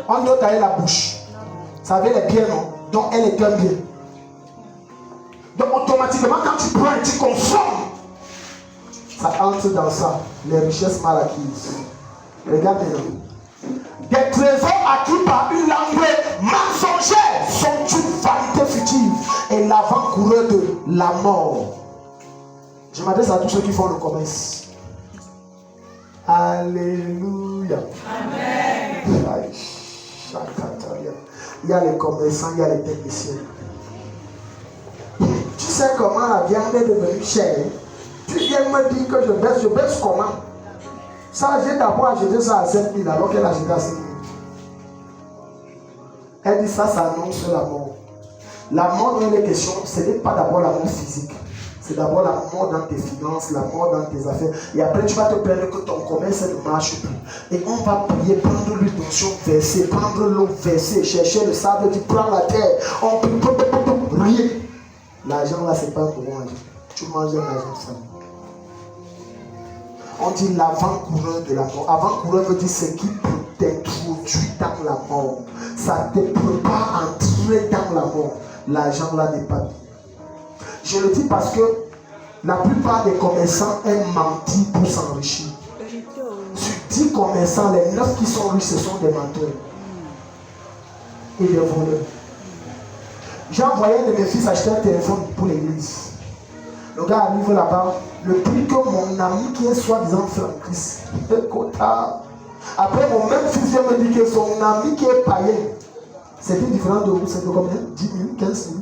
On doit tailler la bouche. Ça veut les biens, non? Donc elle est un bien. Donc automatiquement, quand tu prends et tu consommes, ça entre dans ça. Les richesses mal acquises. Regardez. Des trésors acquis par une langue mensongère sont une vanité future et l'avant-coureur de la mort. Je m'adresse à tous ceux qui font le commerce. Alléluia. Amen. Il y a les commerçants, il y a les techniciens. Tu sais comment la viande est devenue chère. Tu viens me dire que je baisse comment? Ça, j'ai d'abord acheté ça à 7 000 alors qu'elle a acheté à 5 000. Elle dit ça annonce la mort. La mort dont il est question, ce n'est pas d'abord la mort physique. C'est d'abord la mort dans tes finances, la mort dans tes affaires. Et après, tu vas te plaindre que ton commerce ne marche plus. Et on va prier, prendre l'huile d'onction, verser, prendre l'eau, verser, chercher le sable, tu prends la terre. On peut rien. L'argent là, c'est pas un gros argent. Tu manges un argent ça. On dit l'avant-coureur de la mort. Avant-coureur veut dire ce qui peut t'introduire dans la mort. Ça ne peut pas entrer dans la mort. L'argent là n'est pas bien. Je le dis parce que la plupart des commerçants aiment mentir pour s'enrichir. Sur 10 commerçants, les 9 qui sont riches, ce sont des menteurs et des voleurs. J'ai envoyé un de mes fils acheter un téléphone pour l'église. Le gars arrive là-bas, le prix que mon ami qui est soi-disant frère en Christ, après mon même fils vient me dire que son ami qui est païen, c'était différent de vous, c'est de combien? 10 000, 15 000?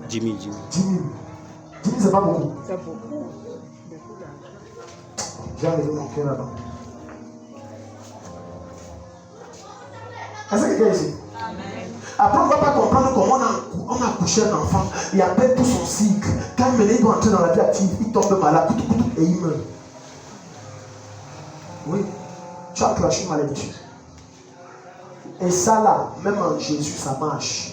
10 000. 10 000. 10 000, c'est pas beaucoup. C'est beaucoup. J'ai enlevé mon cœur là-bas. Est-ce que quelqu'un est ici? Après, on ne va pas comprendre comment on a accouché un enfant et après tout son cycle. Quand il doit entrer dans la vie active, il tombe malade et il meurt. Oui, tu as clenché une malédiction. Et ça là, même en Jésus, ça marche.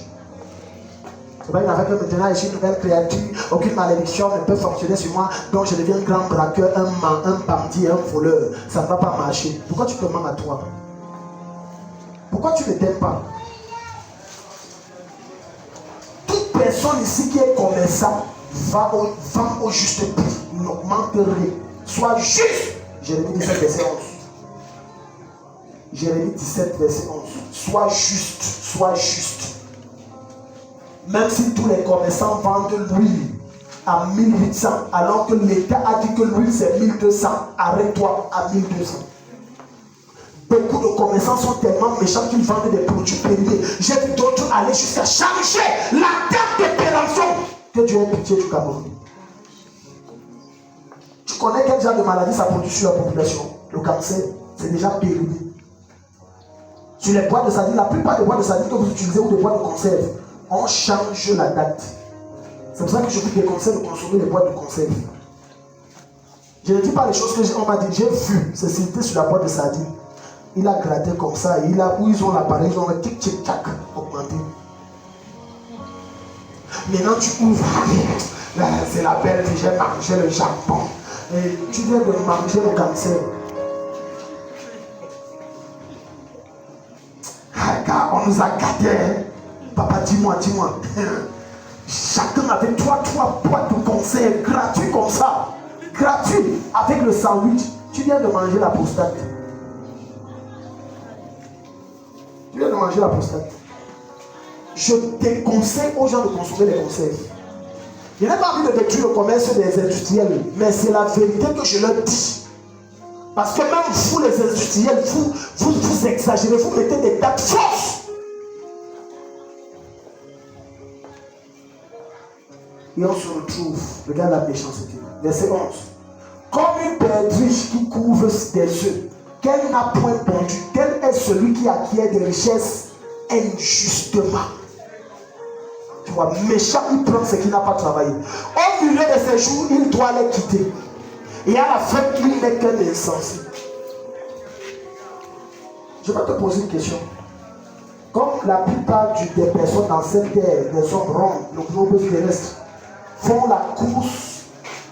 C'est pas une affaire que maintenant je suis une nouvelle créature, aucune malédiction ne peut fonctionner sur moi, donc je deviens un grand braqueur, un bandit, un voleur. Ça ne va pas marcher. Pourquoi tu te demandes à toi? Pourquoi tu ne t'aimes pas? Toute personne ici qui est commerçant va au juste prix, n'augmente rien. Sois juste. Jérémie 17, verset 11. Jérémie 17, verset 11. Sois juste, sois juste. Même si tous les commerçants vendent l'huile à 1800, alors que l'État a dit que l'huile c'est 1200, arrête-toi à 1200. Beaucoup de commerçants sont tellement méchants qu'ils vendent des produits périmés. J'ai vu d'autres aller jusqu'à changer la date de péremption. Que Dieu ait pitié du Cameroun. Tu connais quel genre de maladie ça produit sur la population? Le cancer, c'est déjà périmé. Sur les boîtes de sardines, la plupart des boîtes de sardines que vous utilisez ou des boîtes de conserve, on change la date. C'est pour ça que je vous déconseille de consommer les boîtes de conserve. Je ne dis pas les choses que on m'a dit. J'ai vu, c'est cité sur la boîte de sardines. Il a gratté comme ça, et où ils ont l'appareil, ils ont un tic tic tac augmenté. Maintenant tu ouvres, c'est la belle que j'ai mangé le jambon. Et tu viens de manger le cancer. Car on nous a gâtés. Hein? Papa, dis-moi. Chacun avait trois boîtes de conserve gratuits comme ça. Gratuit. Avec le sandwich. Tu viens de manger la prostate. Je déconseille aux gens de consommer les conserves. Je n'ai pas envie de détruire le commerce des industriels, mais c'est la vérité que je leur dis. Parce que même vous, les industriels, vous exagérez, vous mettez des dates fausses. Et on se retrouve, regarde la méchanceté. Verset 11. Comme une perdrix qui couvre des œufs, qu'elle n'a point pondu, tel est celui qui acquiert des richesses injustement. Tu vois, méchant, il prend ce qu'il n'a pas travaillé. Au milieu de ses jours, il doit les quitter. Et à la fin, il n'est qu'un insensé. Je vais te poser une question. Comme la plupart des personnes dans cette terre, des hommes ronds, le globe terrestre, font la course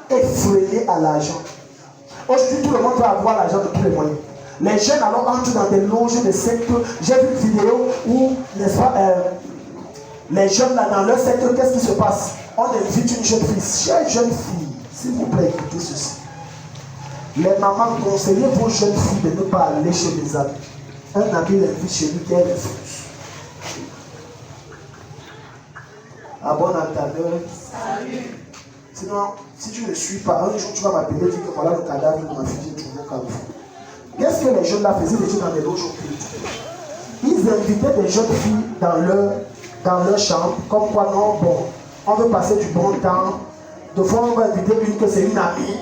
effrénée à l'argent. Aujourd'hui, tout le monde va avoir l'argent de tous les moyens. Les jeunes alors entrent dans des loges de sectes. J'ai vu une vidéo où, n'est-ce pas, les jeunes là dans leur secteur, qu'est-ce qui se passe? On invite une jeune fille. Chère jeune fille, s'il vous plaît, écoutez ceci. Les mamans, conseillez vos jeunes filles de ne pas aller chez les amis. Un ami l'invite chez lui qui est refuse. À bon entendeur. Salut. Sinon, si tu ne suis pas, un jour tu vas m'appeler et dire que voilà le cadavre de ma fille, j'ai trouvé au Carrefour. Qu'est-ce que les jeunes là faisaient déjà dans les loges occultes? Ils invitaient des jeunes filles dans leur chambre, comme quoi non, bon, on veut passer du bon temps, De fois, on va inviter une que c'est une amie.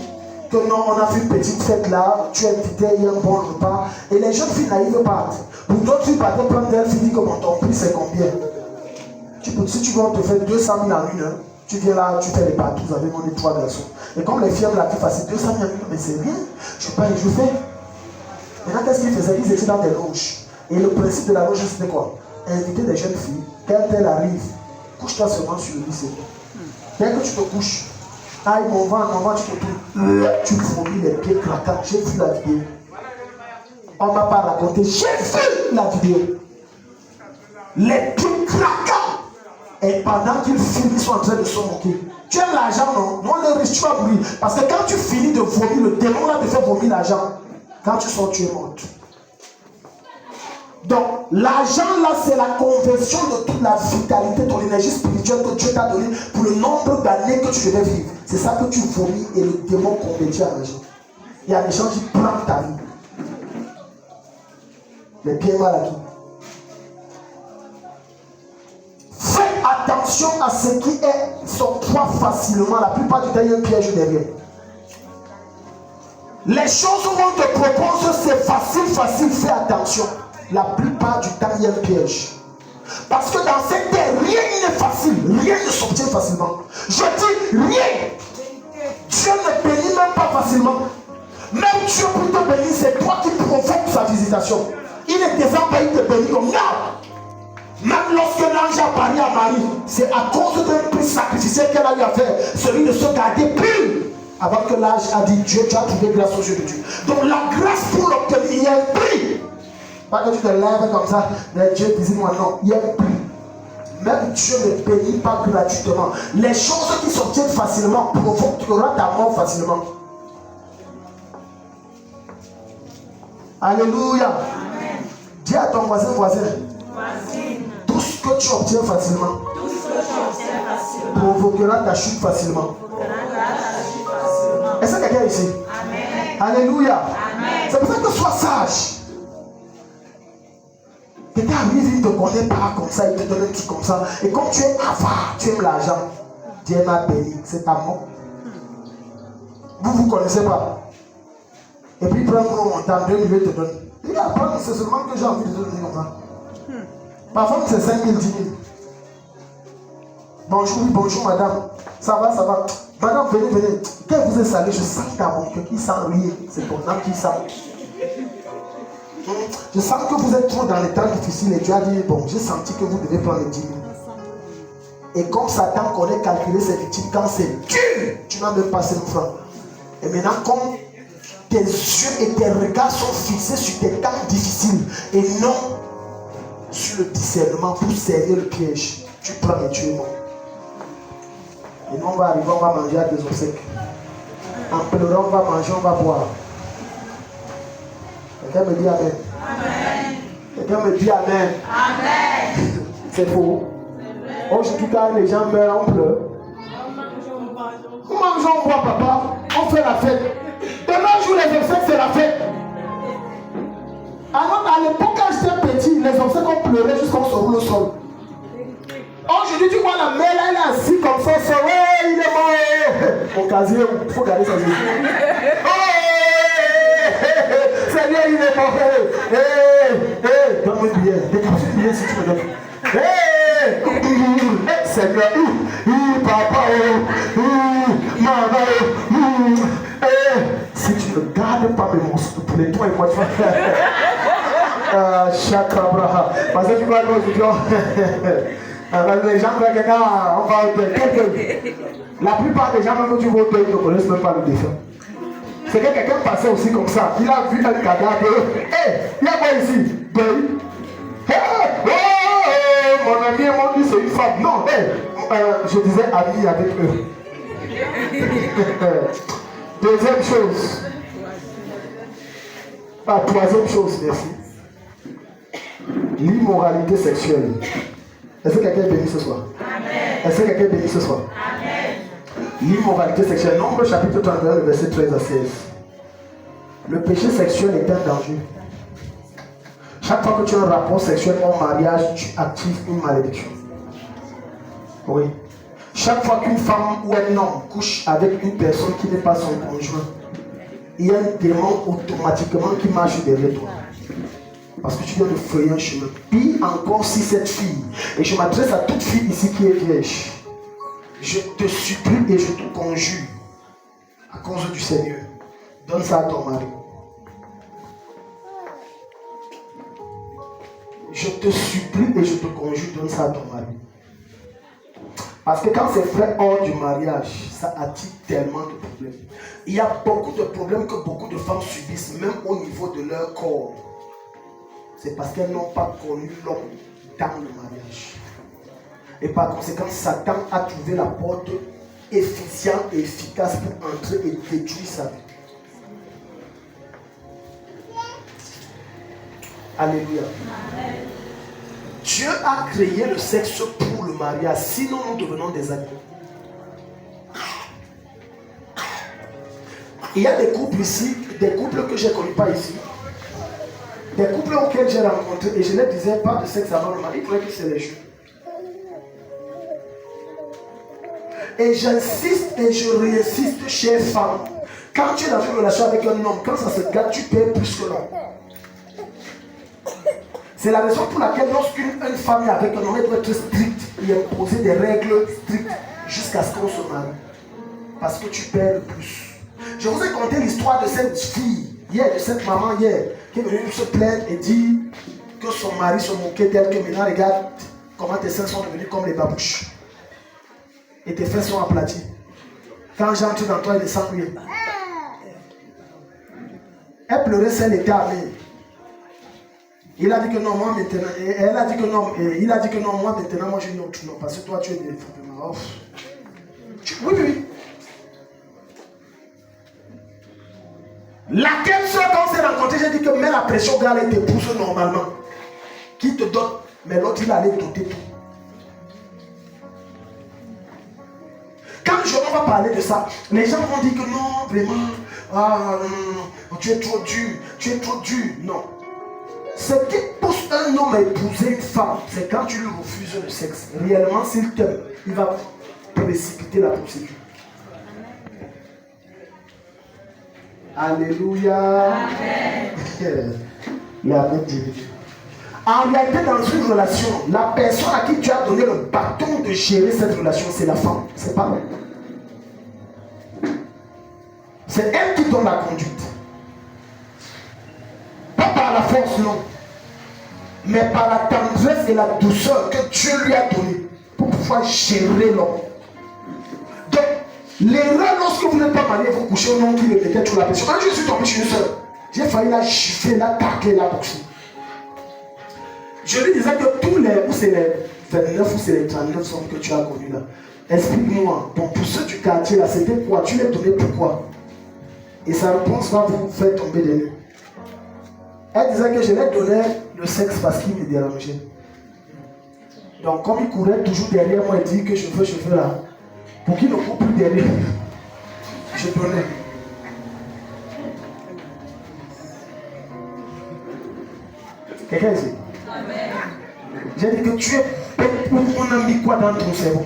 Que non, on a fait une petite fête là, tu es invité, il y a un bon repas. Et les jeunes filles naïves partent. Pour d'autres filles, partent prendre d'elles, filles disent comment ton prix c'est combien. Si tu veux, on te fait 200 000 en une heure. Tu viens là, tu fais les partout, vous avez mon 3 garçons. Et comme les filles aiment la plus facile, 200 000 en une heure, mais c'est rien. Je paye, je fais. Maintenant, qu'est-ce qu'ils faisaient? Ils étaient dans des loges. Et le principe de la loge, c'était quoi? Inviter des jeunes filles, quand elles arrivent, couche-toi seulement sur le lit, c'est bon. Dès que tu te couches, aïe, mon ventre, tu te tournes, tu fournis les pieds craquants. J'ai vu la vidéo. On ne m'a pas raconté, j'ai vu la vidéo. Les pieds craquants. Et pendant qu'ils finissent, ils sont en train de se moquer. Tu aimes l'argent, non? Non, les riches, tu vas brûler. Parce que quand tu finis de vomir, le démon là te fait vomir l'argent. Quand tu sors, tu es mort. Donc, l'argent là, c'est la conversion de toute la vitalité, ton énergie spirituelle que Dieu t'a donnée pour le nombre d'années que tu devais vivre. C'est ça que tu vomis et le démon convertit en argent. Il y a des gens qui prennent ta vie. Les pieds mal acquis. Fais attention à ce qui s'octroie facilement. La plupart du temps, il y a un piège derrière. Les choses où on te propose, c'est facile, fais attention. La plupart du temps, il y a un piège. Parce que dans cette terre, rien n'est facile. Rien ne s'obtient facilement. Je dis rien. Dieu ne bénit même pas facilement. Même Dieu pour te bénir, c'est toi qui provoques sa visitation. Il ne descend pas, il te bénit comme non. Même lorsque l'ange a parlé à Marie, c'est à cause d'un prix sacrificiel qu'elle a eu à faire, celui de se garder pur. Avant que l'ange a dit, Dieu, tu as trouvé grâce aux yeux de Dieu. Donc la grâce pour l'obtenir, il y a un prix. Pas que tu te lèves comme ça, mais Dieu visite-moi, non, il y a un prix. Même Dieu ne bénit pas gratuitement. Les choses qui s'obtiennent facilement provoqueront ta mort facilement. Alléluia. Amen. Dis à ton voisin, tout ce que tu obtiens facilement, provoquera ta chute facilement. Est-ce que quelqu'un ici? Amen. Alléluia. C'est pour ça que sois sage. Quelqu'un arrive, il ne te connaît pas comme ça, il te donne un truc comme ça. Et comme tu es avare, tu aimes l'argent, Dieu m'a béni, c'est ta mort. Vous ne connaissez pas. Et puis il prend un gros montant, 2 millions, il te donne. Il va prendre, c'est seulement que j'ai envie de te donner comme ça. Parfois c'est 5 000, 10 000. Bonjour, oui, bonjour madame. Ça va, ça va. Madame, venez. Quand vous êtes salé, je sens dans mon cœur qu'il sent rien. C'est ton âme qui sent. Je sens que vous êtes trop dans les temps difficiles et tu as dit, bon, j'ai senti que vous devez prendre les 10 000. Et comme Satan connaît calculer ses victimes, quand c'est dur, tu n'as même pas 5 francs. Et maintenant, comme tes yeux et tes regards sont fixés sur tes temps difficiles et non sur le discernement pour servir le piège, tu prends et tu es mort. Et nous, on va arriver, on va manger à des obsèques. En pleurant, on va manger, on va boire. Quelqu'un me dit Amen. Amen. Quelqu'un me dit Amen. Amen. C'est faux. Aujourd'hui, quand les gens meurent, on pleure. On mange, on boit, papa. On fait la fête. Demain jour, les obsèques, c'est la fête. Alors, à l'époque, quand j'étais petit, les obsèques, on pleurait jusqu'à ce qu'on se roule au sol. Aujourd'hui, tu vois la mère là, elle est assise comme ça, ouais, il est mort. Au casier, il faut garder sa vie. Seigneur, il est mort. Donne-moi un billet. Décapite un billet si tu me donnes. Seigneur, papa, maman, si tu ne gardes pas mes morceaux de poulet, toi et moi, tu vas faire. Chakrabraha. Parce que tu vois, aujourd'hui, les gens croient que on va quelqu'un. La plupart des gens, même que tu vois, ils ne connaissent même pas le défunt. C'est que quelqu'un passait aussi comme ça. Il a vu un cadavre. Il y a quoi ici? Mon ami m'a dit c'est une femme. Non, je disais ami avec eux. Deuxième chose. Troisième chose, merci. L'immoralité sexuelle. Est-ce que quelqu'un est béni ce soir? Amen. Est-ce que quelqu'un est béni ce soir? Amen. L'immoralité sexuelle. Nombre chapitre 31, le verset 13 à 16. Le péché sexuel est un danger. Chaque fois que tu as un rapport sexuel en mariage, tu actives une malédiction. Oui. Chaque fois qu'une femme ou un homme couche avec une personne qui n'est pas son conjoint, il y a un démon automatiquement qui marche derrière toi. Parce que tu viens de frayer un chemin. Puis encore si cette fille, et je m'adresse à toute fille ici qui est vierge, je te supplie et je te conjure, à cause du Seigneur, donne ça à ton mari. Je te supplie et je te conjure, donne ça à ton mari. Parce que quand c'est fait hors du mariage, ça attire tellement de problèmes. Il y a beaucoup de problèmes que beaucoup de femmes subissent, même au niveau de leur corps. C'est parce qu'elles n'ont pas connu l'homme dans le mariage. Et par conséquent, Satan a trouvé la porte efficiente et efficace pour entrer et détruire sa vie. Alléluia. Amen. Dieu a créé le sexe pour le mariage, sinon nous devenons des animaux. Il y a des couples ici, des couples que je ne connais pas ici, des couples auxquels j'ai rencontré et je ne disais pas de sexe avant le mariage, il faudrait que c'est les jeux. Et j'insiste et je réinsiste, chère femme, quand tu es dans une relation avec un homme, quand ça se gâte, tu payes plus que l'homme. C'est la raison pour laquelle lorsqu'une femme est avec un homme, elle doit être stricte et imposer des règles strictes jusqu'à ce qu'on se marie. Parce que tu perds le plus. Je vous ai conté l'histoire de cette fille, hier, de cette maman hier, qui est venue se plaindre et dire que son mari se moquait d'elle, que maintenant regarde comment tes seins sont devenus comme les babouches. Et tes fesses sont aplaties. Quand j'entre dans toi, il ne sent rien. Elle pleurait, c'est l'état amère. Il a dit que non, moi maintenant, elle a dit que non, il a dit que non, moi maintenant, moi je dis non, parce que toi tu es des off. Oui, oui. Laquelle seule quand on s'est rencontré, j'ai dit que mets la pression, gars, elle te pousse normalement. Qui te donne, mais l'autre il allait doter tout. Quand on va parler de ça, les gens vont dire que non, vraiment, ah non, tu es trop dur, tu es trop dur. Non. Ce qui pousse un homme à épouser une femme, c'est quand tu lui refuses le sexe. Réellement, s'il t'aime, il va précipiter la procédure. Alléluia. Amen. Amen. En réalité, dans une relation, la personne à qui tu as donné le bâton de gérer cette relation, c'est la femme. C'est pas vrai. C'est elle qui donne la conduite. Pas par la force, non. Mais par la tendresse et la douceur que Dieu lui a donnée pour pouvoir gérer l'homme. Donc, l'erreur lorsque vous n'êtes pas marié, vous couchez au nom qui le mettait sur la pression. Quand je suis tombé chez une soeur, j'ai failli la gifler, la tacler, la boxer. Je lui disais que tous les, ou c'est les 29 ou c'est les 39 hommes que tu as connus là. Explique-moi, bon, pour ceux du quartier là, c'était quoi? Tu les donnais pourquoi? Et sa réponse va vous faire tomber des nues. Elle disait que je les donnais le sexe parce qu'il me dérangeait. Donc comme il courait toujours derrière moi et dit que je veux là, pour qu'il ne court plus derrière, je donnais. Quelqu'un ici? J'ai dit que tu es bête, on a mis quoi dans ton cerveau?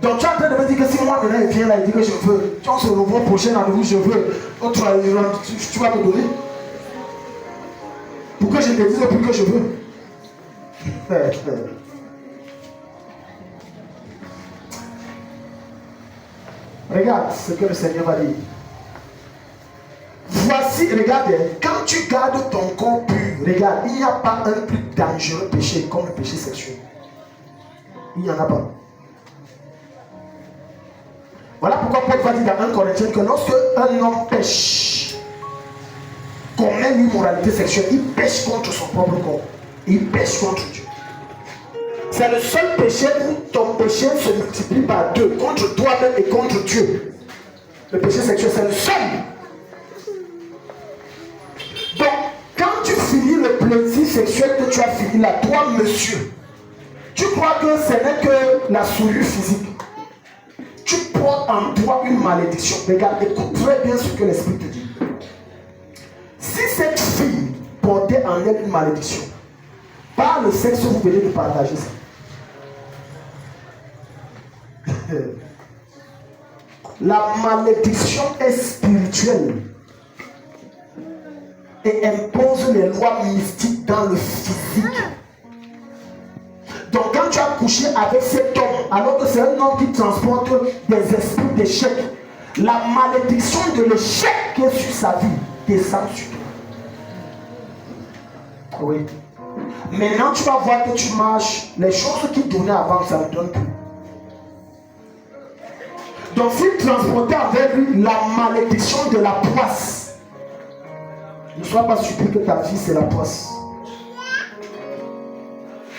Donc tu es en train de me dire que si moi maintenant il vient là et dit que je veux, tu se revoit prochain rendez-vous, je veux, tu vas me donner? Pourquoi je te dis plus que je veux? Regarde ce que le Seigneur va dire. Voici, regarde, quand tu gardes ton corps pur, regarde, il n'y a pas un plus dangereux péché comme le péché sexuel. Il n'y en a pas. Voilà pourquoi Paul va dire dans 1 Corinthiens que lorsque un homme pêche, commet l'immoralité sexuelle, il pêche contre son propre corps. Il pêche contre Dieu. C'est le seul péché où ton péché se multiplie par deux, contre toi-même et contre Dieu. Le péché sexuel, c'est le seul. Donc, quand tu finis le plaisir sexuel que tu as fini là, toi, monsieur, tu crois que ce n'est que la souillure physique. Tu portes en toi une malédiction. Regarde, écoute très bien ce que l'Esprit te dit. Si cette fille portait en elle une malédiction, par le sexe, vous venez de partager ça. La malédiction est spirituelle et impose les lois mystiques dans le physique. Donc quand tu as couché avec cet homme, alors que c'est un homme qui transporte des esprits d'échec, la malédiction de l'échec qui est sur sa vie descend sur toi. Oui. Maintenant tu vas voir que tu marches, les choses qui donnaient avant, ça ne donne plus. Donc s'il transportait avec lui la malédiction de la poisse, ne sois pas surpris que ta vie c'est la poisse.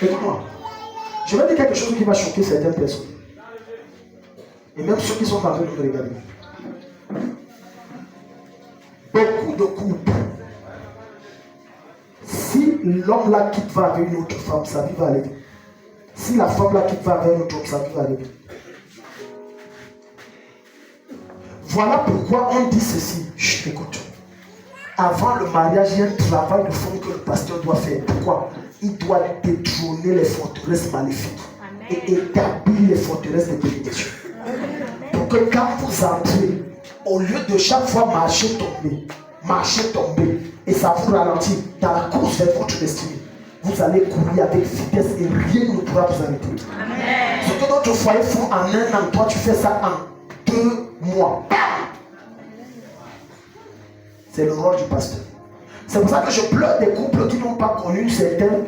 Écoute-moi, je vais dire quelque chose qui va choquer certaines personnes. Et même ceux qui sont en train de me regarder. Beaucoup de couples, si l'homme là quitte va avec une autre femme, sa vie va aller. Si la femme là quitte va avec un autre homme, sa vie va aller. Voilà pourquoi on dit ceci. Chut, écoute. Avant le mariage, il y a un travail de fond que le pasteur doit faire. Pourquoi? Il doit détrôner les forteresses maléfiques. Amen. Et établir les forteresses de bénédiction. Pour que quand vous entrez, au lieu de chaque fois marcher, tomber, et ça vous ralentit dans la course vers votre destinée, vous allez courir avec vitesse et rien ne pourra vous arrêter. Amen. Ce que notre foyer font en un an, toi tu fais ça en 2 mois. C'est le rôle du pasteur. C'est pour ça que je pleure des couples qui n'ont pas connu certaines.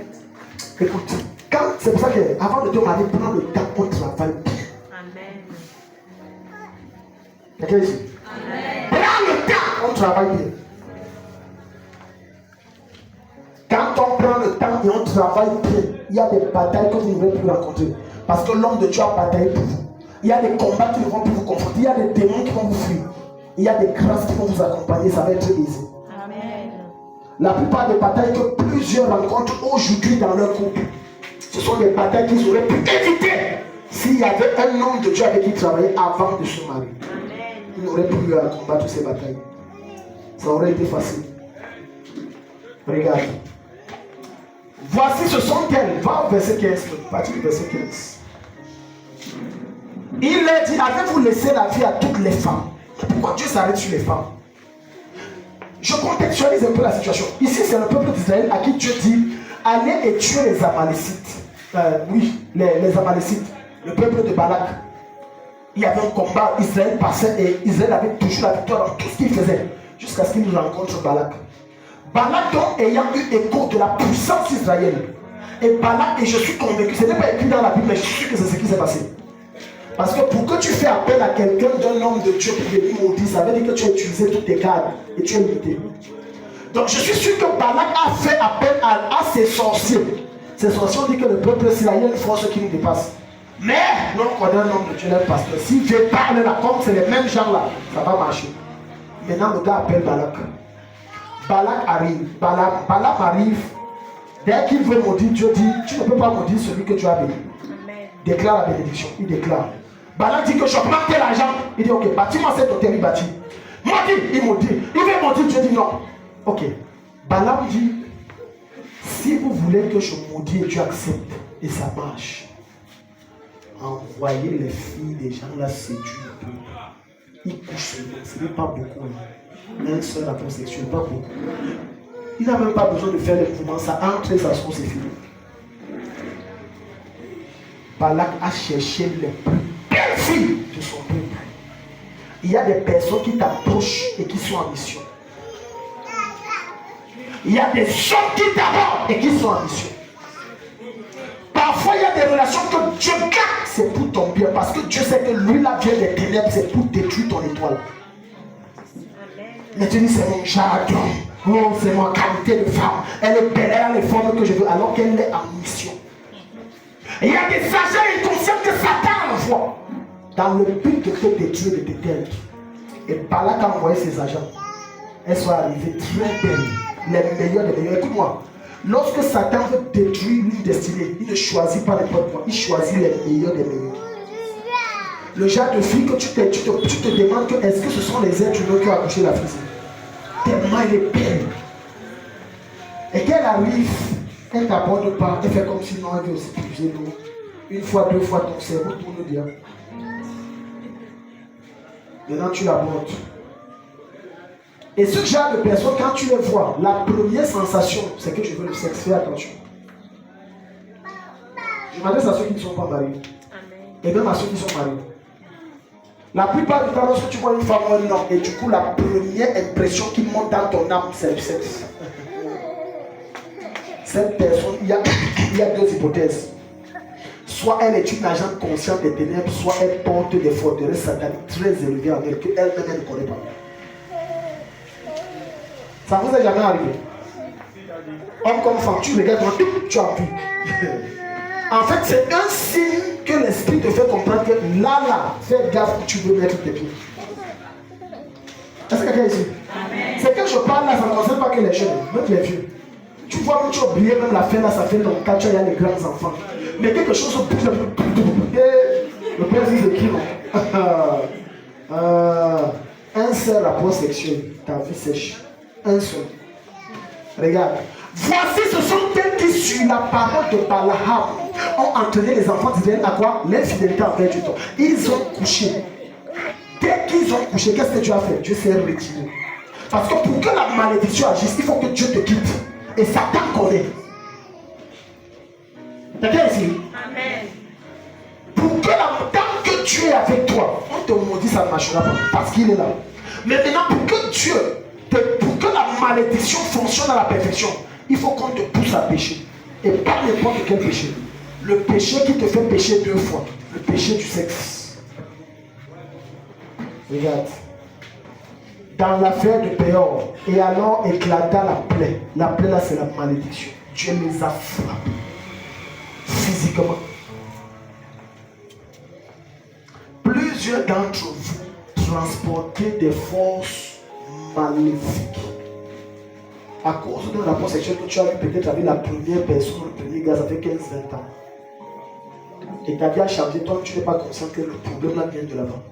Écoute, c'est pour ça qu'avant de te marier, prends le temps pour travailler bien. Amen. Quelqu'un ici? Amen. Prends le temps, on travaille bien. Quand on prend le temps et on travaille bien, il y a des batailles que vous n'aurez plus rencontrer. Parce que l'homme de Dieu a bataillé pour vous. Il y a des combats qui ne vont plus vous confronter. Il y a des démons qui vont vous fuir. Il y a des grâces qui vont vous accompagner. Ça va être easy. Amen. La plupart des batailles que plusieurs rencontrent aujourd'hui dans leur couple, ce sont des batailles qu'ils auraient pu éviter s'il y avait un homme de Dieu avec qui travailler avant de se marier. Amen. Ils n'auraient plus eu à combattre ces batailles. Ça aurait été facile. Regarde. Voici ce sont elles. Va au verset 15. Partie du verset 15. Il leur dit, avez-vous laissé la vie à toutes les femmes? Pourquoi Dieu s'arrête sur les femmes? Je contextualise un peu la situation. Ici, c'est le peuple d'Israël à qui Dieu dit, allez et tuez les Amalécites. Les Amalécites, le peuple de Balak. Il y avait un combat, Israël passait et Israël avait toujours la victoire dans tout ce qu'il faisait, jusqu'à ce qu'il rencontre Balak. Balak donc ayant eu écho de la puissance israélienne. Et Balak, et je suis convaincu, ce n'est pas écrit dans la Bible, mais je suis sûr que c'est ce qui s'est passé. Parce que pour que tu fais appel à quelqu'un d'un homme de Dieu pour venir maudire, ça veut dire que tu as utilisé toutes tes cartes et tu es limité. Donc je suis sûr que Balak a fait appel à ses sorciers. Ces sorciers ont dit que le peuple, s'il y a une force qui nous dépasse. Mais nous on connaît un homme de Dieu, parce que si Dieu parle là, comme c'est les mêmes gens là, ça va marcher. Maintenant le gars appelle Balak. Balak arrive, Balak arrive. Dès qu'il veut maudire, Dieu dit, tu ne peux pas maudire celui que tu as béni. Déclare la bénédiction, il déclare. Balak dit que je prends tel argent. Il dit ok, bâtis-moi cette hôtel, il bâtit. Maudit, il maudit. Il veut maudire, Dieu dit non. Ok. Balaam dit, si vous voulez que je maudis et tu acceptes, et ça marche, envoyez les filles des gens là séduire un peu. Ils couchent seulement, ce n'est pas beaucoup. Un seul rapport sexuel, pas beaucoup. Il n'a même pas besoin de faire les mouvements, ça entre et ça se c'est fini. Balak a cherché les plus belles filles de son peuple. Il y a des personnes qui t'approchent et qui sont en mission. Il y a des hommes qui t'abordent et qui sont en mission. Parfois, il y a des relations que Dieu garde, c'est pour ton bien. Parce que Dieu sait que lui, là, vient des ténèbres, c'est pour détruire ton étoile. Mais tu dis, c'est mon jardin. Oh, c'est ma qualité de femme. Elle est belle, elle a les formes que je veux, alors qu'elle est en mission. Et il y a des agents inconscients que Satan envoie dans le but de te détruire et de t'éteindre. Et Balak a envoyé ses agents. Elles sont arrivées très belles, les meilleures des meilleures. Écoute-moi, lorsque Satan veut détruire une destinée, il ne choisit pas n'importe quoi, il choisit les meilleurs des meilleurs. Le genre de fille que tu te demandes que est-ce que ce sont les êtres humains qui ont accouché la fille. Tellement elle est belle. Et qu'elle arrive, elle ne t'aborde pas, elle fait comme si non, elle veut aussi puiser l'eau. Une fois, deux fois, ton cerveau tourne bien. Maintenant, tu l'abordes. Et ce genre de personnes, quand tu les vois, la première sensation, c'est que je veux le sexe. Fais attention. Je m'adresse à ceux qui ne sont pas mariés. Et même à ceux qui sont mariés. La plupart du temps, lorsque tu vois une femme ou un homme, et du coup, la première impression qui monte dans ton âme, c'est le sexe. Cette personne, il y a deux hypothèses. Soit elle est une agente consciente des ténèbres, soit elle porte des forteresses sataniques très élevées en elle, qu'elle-même ne connaît pas. Ça vous est jamais arrivé? Homme comme femme, tu regardes, tu appuies. En fait, c'est un signe que l'esprit te fait comprendre que là, fais gaffe où tu veux mettre tes pieds. Est-ce que quelqu'un est ici? C'est quand je parle là, ça ne concerne pas que les jeunes, même les vieux. Tu vois que tu as oublié même la fin là, ça fait longtemps, tu as les grands enfants. Mais quelque chose se bouge, le père dit c'est qui non? Un seul rapport sexuel, ta vie sèche. Un seul. Regarde. Voici, ce sont eux qui, sur la parole de Balaam, ont entraîné les enfants d'Israël à quoi? L'infidélité envers Dieu. Ils ont couché. Dès qu'ils ont couché, qu'est-ce que Dieu a fait? Dieu s'est retiré. Parce que pour que la malédiction agisse, il faut que Dieu te quitte. Et Satan connaît. Quelqu'un ici? Amen. Pour que tant que Dieu est avec toi, on te maudit, ça ne marchera pas. Parce qu'il est là. Mais maintenant, pour que la malédiction fonctionne à la perfection, il faut qu'on te pousse à pécher. Et pas n'importe quel péché. Le péché qui te fait pécher 2 fois. Le péché du sexe. Regarde. Dans l'affaire de Péor, et alors éclata la plaie. La plaie là, c'est la malédiction. Dieu les a frappés. Physiquement. Plusieurs d'entre vous transportez des forces maléfiques. À cause d'un rapport sexuel que tu as eu peut-être avec la première personne, le premier gars, ça fait 15-20 ans. Et ta vie a changé, toi tu n'es pas conscient que le problème là vient de là-bas.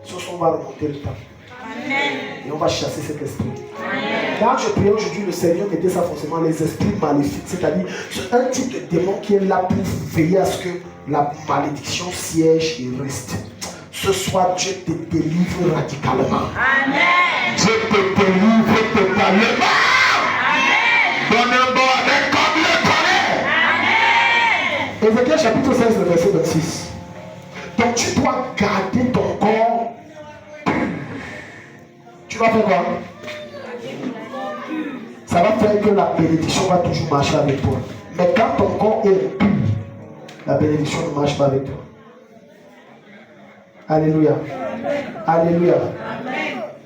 Sur ce, on va remonter le temps. Amen. Et on va chasser cet esprit. Amen. Quand je priais aujourd'hui, le Seigneur mettait ça forcément les esprits maléfiques, c'est-à-dire c'est un type de démon qui est là pour veiller à ce que la malédiction siège et reste. Ce soir, Dieu te délivre radicalement. Amen. Dieu te délivre totalement. Amen. Donne un bon avec comme le connaît. Amen. Ézéchiel chapitre 16, le verset 26. Donc tu dois garder ton corps. Tu vas faire quoi? Ça va faire que la bénédiction va toujours marcher avec toi. Mais quand ton corps est pur, la bénédiction ne marche pas avec toi. Alléluia. Alléluia.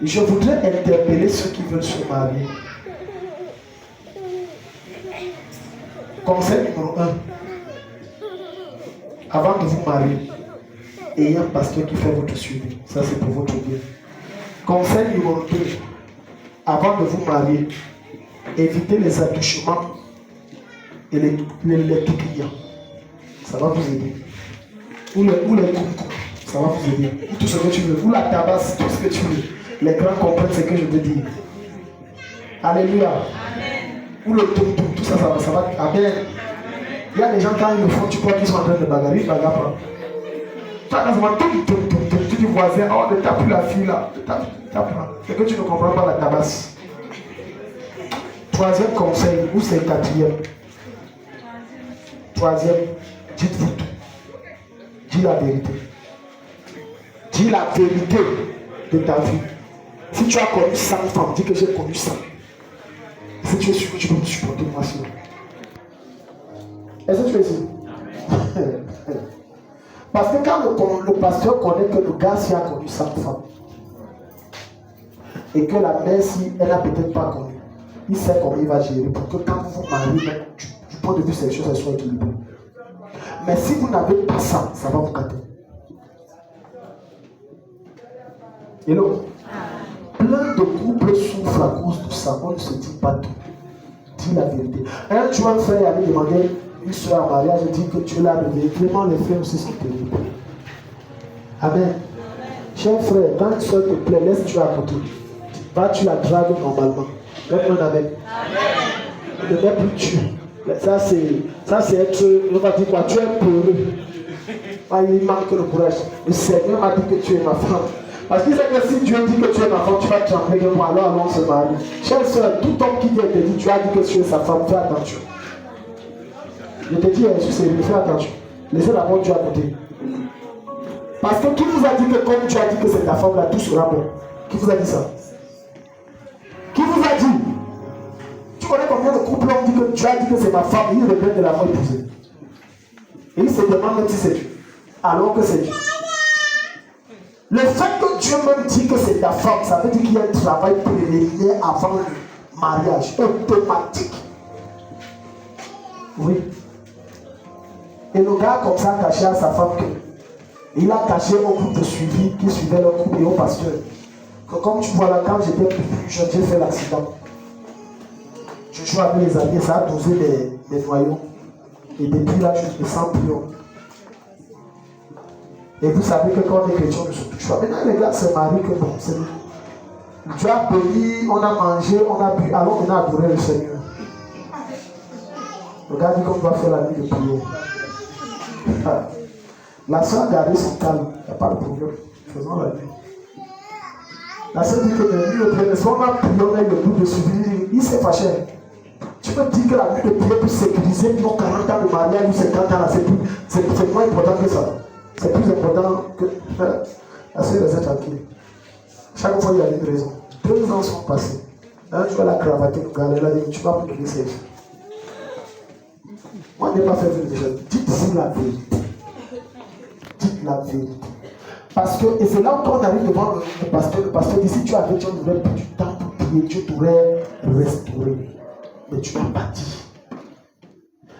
Je voudrais interpeller ceux qui veulent se marier. Conseil numéro 1. Avant de vous marier, ayez un pasteur qui fait votre suivi. Ça, c'est pour votre bien. Conseil numéro 2. Avant de vous marier, évitez les attouchements et les clients. Ça va vous aider. Ou les coucous. Ça va vous aider. Ou tout ce que tu veux. Ou la tabasse, tout ce que tu veux. Les grands comprennent ce que je veux dire. Alléluia. Amen. Ou le tom-tom, tout ça, ça va. Amen. Il y a des gens, quand ils le font, tu crois qu'ils sont en train de bagarrer, ils bagarrent pas. Tu as quasiment tom-tom. Tu dis voisin, oh, ne tape plus la fille là. C'est que tu ne comprends pas la tabasse. 3e conseil, ou c'est le 4e? 3e, dites-vous tout. Dis la vérité. Dis la vérité de ta vie. Si tu as connu 100 femmes, dis que j'ai connu 100. Si tu es sûr que tu peux me supporter, moi aussi. Est-ce que tu es sûr? Parce que quand le pasteur connaît que le gars s'y a connu 100 femmes, et que la mère, si elle n'a peut-être pas connu, il sait comment il va gérer pour que quand vous vous mariez, du point de vue sexuel, ça soit équilibré. Mais si vous n'avez pas ça, ça va vous gâter. Hello? Plein de couples souffrent à cause de ça. On ne se dit pas tout. Dis la vérité. Un jour, un frère avait demandé une soeur en mariage, il dit que Dieu l'a révélé. Vraiment, les frères aussi sont terribles. Amen. Cher frère, quand une soeur te plaît, laisse Dieu à côté. Va, tu la dragues normalement. Donne-moi un amen. Ne mets plus Dieu. Ça, c'est être, on va dire quoi, tu es peureux. Il manque le courage. Le Seigneur m'a dit que tu es ma femme. Parce qu'il sait que si Dieu dit que tu es enfant, tu vas trembler que moi, alors allons se marier. Chère soeur, tout homme qui te dit, tu as dit que tu es sa femme, fais attention. Je te dis, je suis sérieux, fais attention. Laissez d'abord Dieu à côté. Parce que qui vous a dit que comme tu as dit que c'est ta femme là, tout sera bon? Qui vous a dit ça? Qui vous a dit? Tu connais combien de couples ont dit que tu as dit que c'est ma femme, ils reviennent de l'avoir épousée. Et ils se demandent même si c'est Dieu. Alors que c'est Dieu. Le fait que Dieu même dit que c'est ta femme, ça veut dire qu'il y a un travail préliminaire avant le mariage, automatique. Oui. Et le gars comme ça a caché à sa femme qu'il a caché au groupe de suivi qui suivait le groupe et au pasteur. Que comme tu vois là, quand j'étais plus jeune, j'ai fait l'accident. Je joue avec les amis, ça a dosé des noyaux. Et depuis là, je me sens plus haut. Et vous savez que quand on est chrétien, on ne se touche pas. Maintenant, les gars se marient que bon, c'est bien. Dieu a béni, on a mangé, on a bu, alors on a adoré le Seigneur. Le gars dit qu'on doit faire la nuit de prière. La soeur a gardé son calme, il n'y a pas de problème. Faisons la nuit. La soeur dit que de nuit de prière, est-ce qu'on a prié, on a eu le groupe de suivi, il s'est fâché. Tu peux dire que la nuit de prière peut sécuriser nos 40 ans de mariage ou 50 ans là, c'est moins important que ça. C'est plus important que. La soeur reste tranquille. Chaque fois, il y a une raison. 2 ans sont passés. Un jour, elle a cravaté le gars, elle a dit tu vas me donner ses filles. Moi, je n'ai pas fait venir déjà. Dites-vous la vérité. Dites la vérité. Parce que, et c'est là où on arrive devant le pasteur dit si tu avais, tu aurais pris du temps pour prier, Dieu t'aurait restauré. Mais tu n'as pas dit.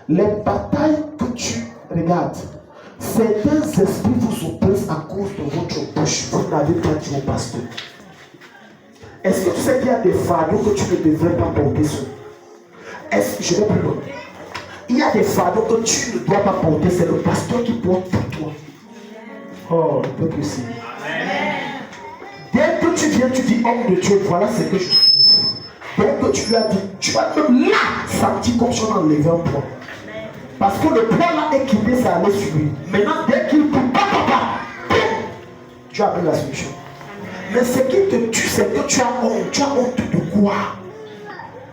Les batailles que tu regardes, certains esprits vous oppressent à cause de votre bouche. Vous n'avez pas dit au pasteur. Est-ce que tu sais qu'il y a des fardeaux que tu ne devrais pas porter seul? Je vais plus loin. Il y a des fardeaux que tu ne dois pas porter, c'est le pasteur qui porte pour toi. Oh, il peut que si. Dès que tu viens, tu dis homme de Dieu, voilà ce que je souffre. Dès que tu lui as dit, tu vas même là sentir comme si on enlevait un poids. Parce que le poids là est quitté, ça allait sur lui. Maintenant, dès qu'il ne peut pas, tu as pris la solution. Mais ce qui te tue, c'est que tu as honte. Tu as honte de quoi?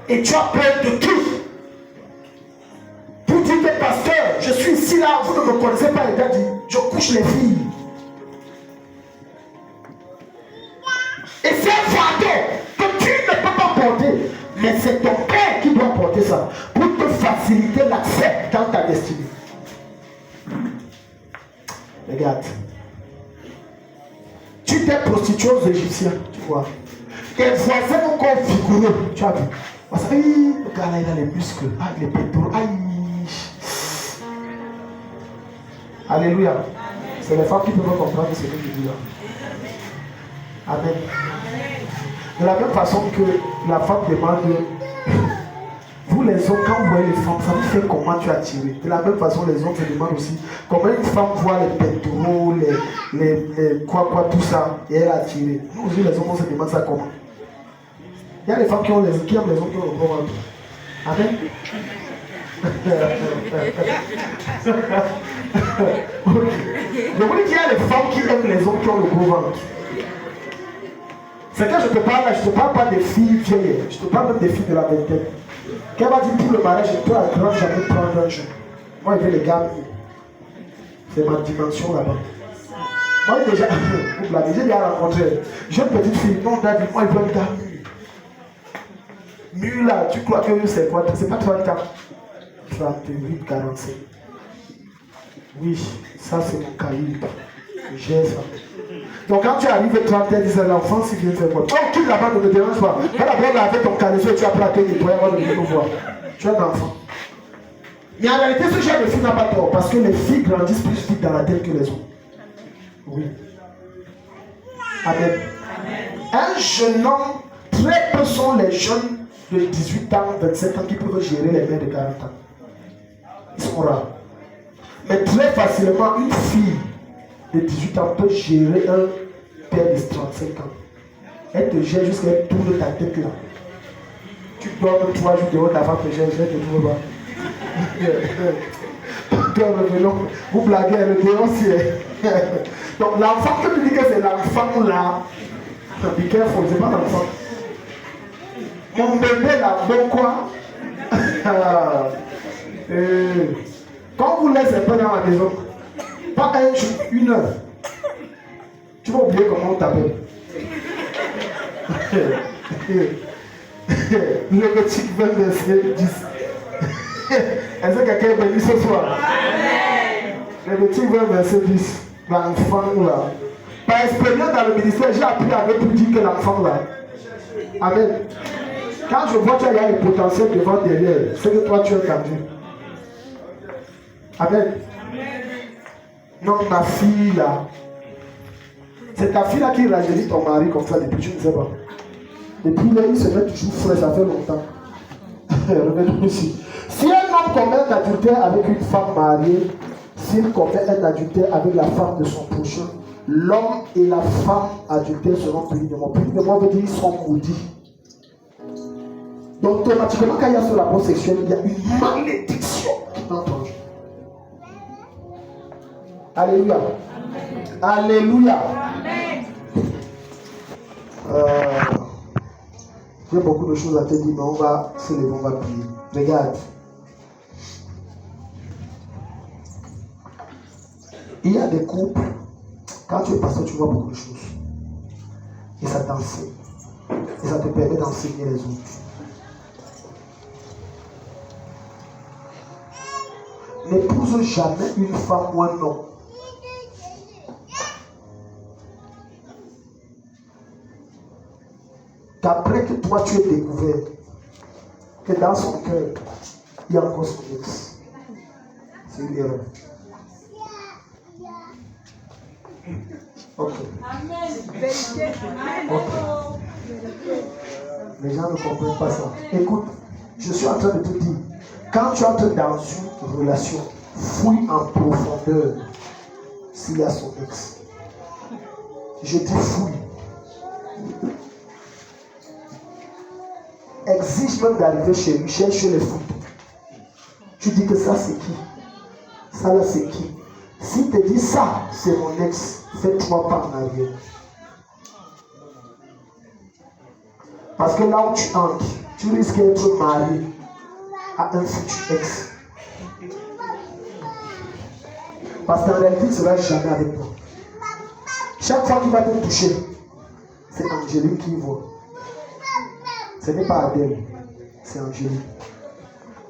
Et tu as peur de tout. Pour dire que pasteur, je suis ici là, vous ne me connaissez pas, les gars dit, je couche les filles. Et c'est un fardeau que tu ne peux pas porter. Mais c'est ton père qui doit porter ça pour te faciliter l'accès dans ta destinée. Regarde. Tu t'es prostitué aux Égyptiens, tu vois. Tes voisins ont encore vigoureux, tu as vu. Parce que le gars là, il a les muscles, les pétaux, Alléluia. C'est les femmes qui peuvent comprendre ce que je dis là. Amen. De la même façon que la femme demande, vous les hommes, quand vous voyez les femmes, ça vous fait comment tu as tiré. De la même façon, les hommes se demandent aussi comment une femme voit les pectoraux, les quoi, tout ça, et elle a tiré. Nous aussi, les hommes, on se demande ça comment. Il y a des femmes qui aiment les hommes qui ont le gros ventre. Amen. Je vous dis qu'il y a des femmes qui aiment les hommes qui ont le gros ventre. C'est que je te parle là, je ne te parle pas des filles vieilles, je te parle même des filles de la vingtaine. Qu'elle va dire pour le mariage, je peux à grand jamais prendre un jeune. Moi, je veux les gars. C'est ma dimension là-bas. Moi, déjà, vous l'avez déjà rencontré. Jeune petite fille, non, David, moi, je veux un gars mûr. Mûr là, tu crois que c'est quoi? C'est pas 34. 38, 45. Oui, ça c'est mon calibre. J'ai ça. Donc quand tu arrives 31, dis à l'enfant, s'il vient faire quoi? Oh, qui là-bas ne me dérange pas. Va d'abord laver ton caleçon et tu as plaqué nettoyer avant de venir nous voir. Tu es un enfant. Mais en réalité, ce genre de fille n'a pas tort parce que les filles grandissent plus vite dans la tête que les hommes. Oui. Amen. Un jeune homme, très peu sont les jeunes de 18 ans, 27 ans qui peuvent gérer les mères de 40 ans. Ils sont rares. Mais très facilement, une fille de 18 ans peut gérer un père de 35 ans. Elle te gère jusqu'à elle tourne ta tête là. Tu dors 3 jours dehors, ta femme te gère, je te trouve pas. revenons. Vous blaguez, le dénoncier. Donc l'enfant, que tu dis que c'est l'enfant là, be careful, c'est pas l'enfant. Mon bébé là, bon quoi? Quand vous laissez un peu dans la maison, pas un jour, 1 heure, tu vas oublier comment on t'appelle. Lévitique 20, verset 10. Est-ce que quelqu'un est béni ce soir? Lévitique 20, verset 10. L'enfant là. Par expérience dans le ministère, j'ai appris à ne plus dire que l'enfant là. Amen. Quand je vois qu'il y a le potentiel devant derrière, c'est que toi tu es cambié. Amen. Non, ma fille là. C'est ta fille là qui rajeunit ton mari comme ça depuis, tu ne sais pas. Et puis là, il se met toujours frais, ça fait longtemps. Revenons ici. Si un homme commet un adultère avec une femme mariée, s'il commet un adultère avec la femme de son prochain, l'homme et la femme adultère seront punis de mort. Punis de mort veut dire qu'ils seront maudits. Donc automatiquement, quand il y a ce rapport sexuel, il y a une malédiction qui t'entoure. Alléluia. Alléluia. J'ai beaucoup de choses à te dire, mais on va se lever, on va prier. Regarde. Il y a des couples, quand tu es pasteur, tu vois beaucoup de choses. Et ça t'enseigne. Et ça te permet d'enseigner les autres. N'épouse jamais une femme ou un homme qu'après que toi tu aies découvert que dans son cœur, il y a encore son ex. C'est une erreur. Ok. Les gens ne comprennent pas ça. Écoute, je suis en train de te dire, quand tu entres dans une relation, fouille en profondeur s'il y a son ex. Je dis fouille. Exige même d'arriver chez lui, cherche les photos. Tu dis que ça c'est qui? Ça là c'est qui? S'il te dit ça, c'est mon ex, fais 3 pas en arrière. Parce que là où tu entres, tu risques d'être marié à un futur ex. Parce qu'en réalité, il ne sera jamais avec toi. Chaque fois qu'il va te toucher, c'est Angélique qui voit. Ce n'est pas Adèle, c'est Angélique.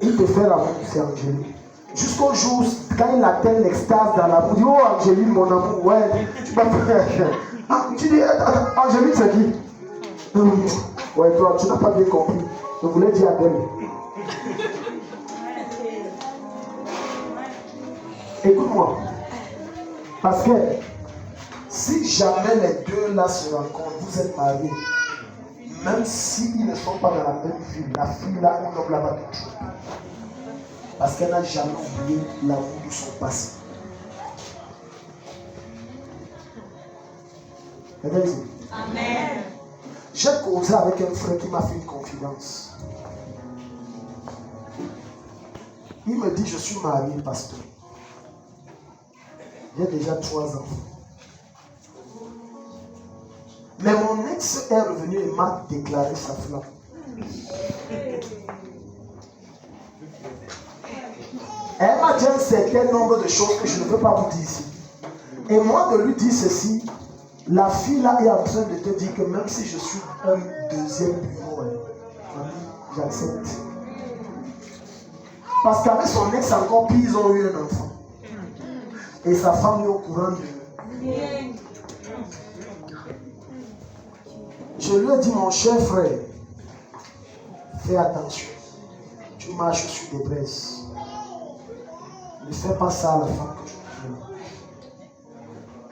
Il te fait l'amour, c'est Angélique. Jusqu'au jour, quand il atteint l'extase dans l'amour, il dit, oh Angélique, mon amour, ouais, tu vas faire. Ah, tu dis, Angélique, c'est qui? Ouais, toi, tu n'as pas bien compris. Je voulais dire Adèle. Écoute-moi. Parce que si jamais les deux là se rencontrent, vous êtes mariés, même s'ils ne sont pas dans la même ville, la fille là ou l'homme là va te tromper. Parce qu'elle n'a jamais oublié l'amour de son passé. Amen. J'ai causé avec un frère qui m'a fait une confidence. Il me dit, je suis marié, pasteur. J'ai déjà 3 enfants. Mais mon ex est revenu et m'a déclaré sa flamme. Elle m'a dit un certain nombre de choses que je ne peux pas vous dire ici. Et moi de lui dire ceci, la fille là est en train de te dire que même si je suis un deuxième bureau, j'accepte. Parce qu'avec son ex encore pire, ils ont eu un enfant. Et sa femme est au courant de... Je lui ai dit, mon cher frère, fais attention. Tu marches sur des braises. Ne fais pas ça à la femme que tu veux.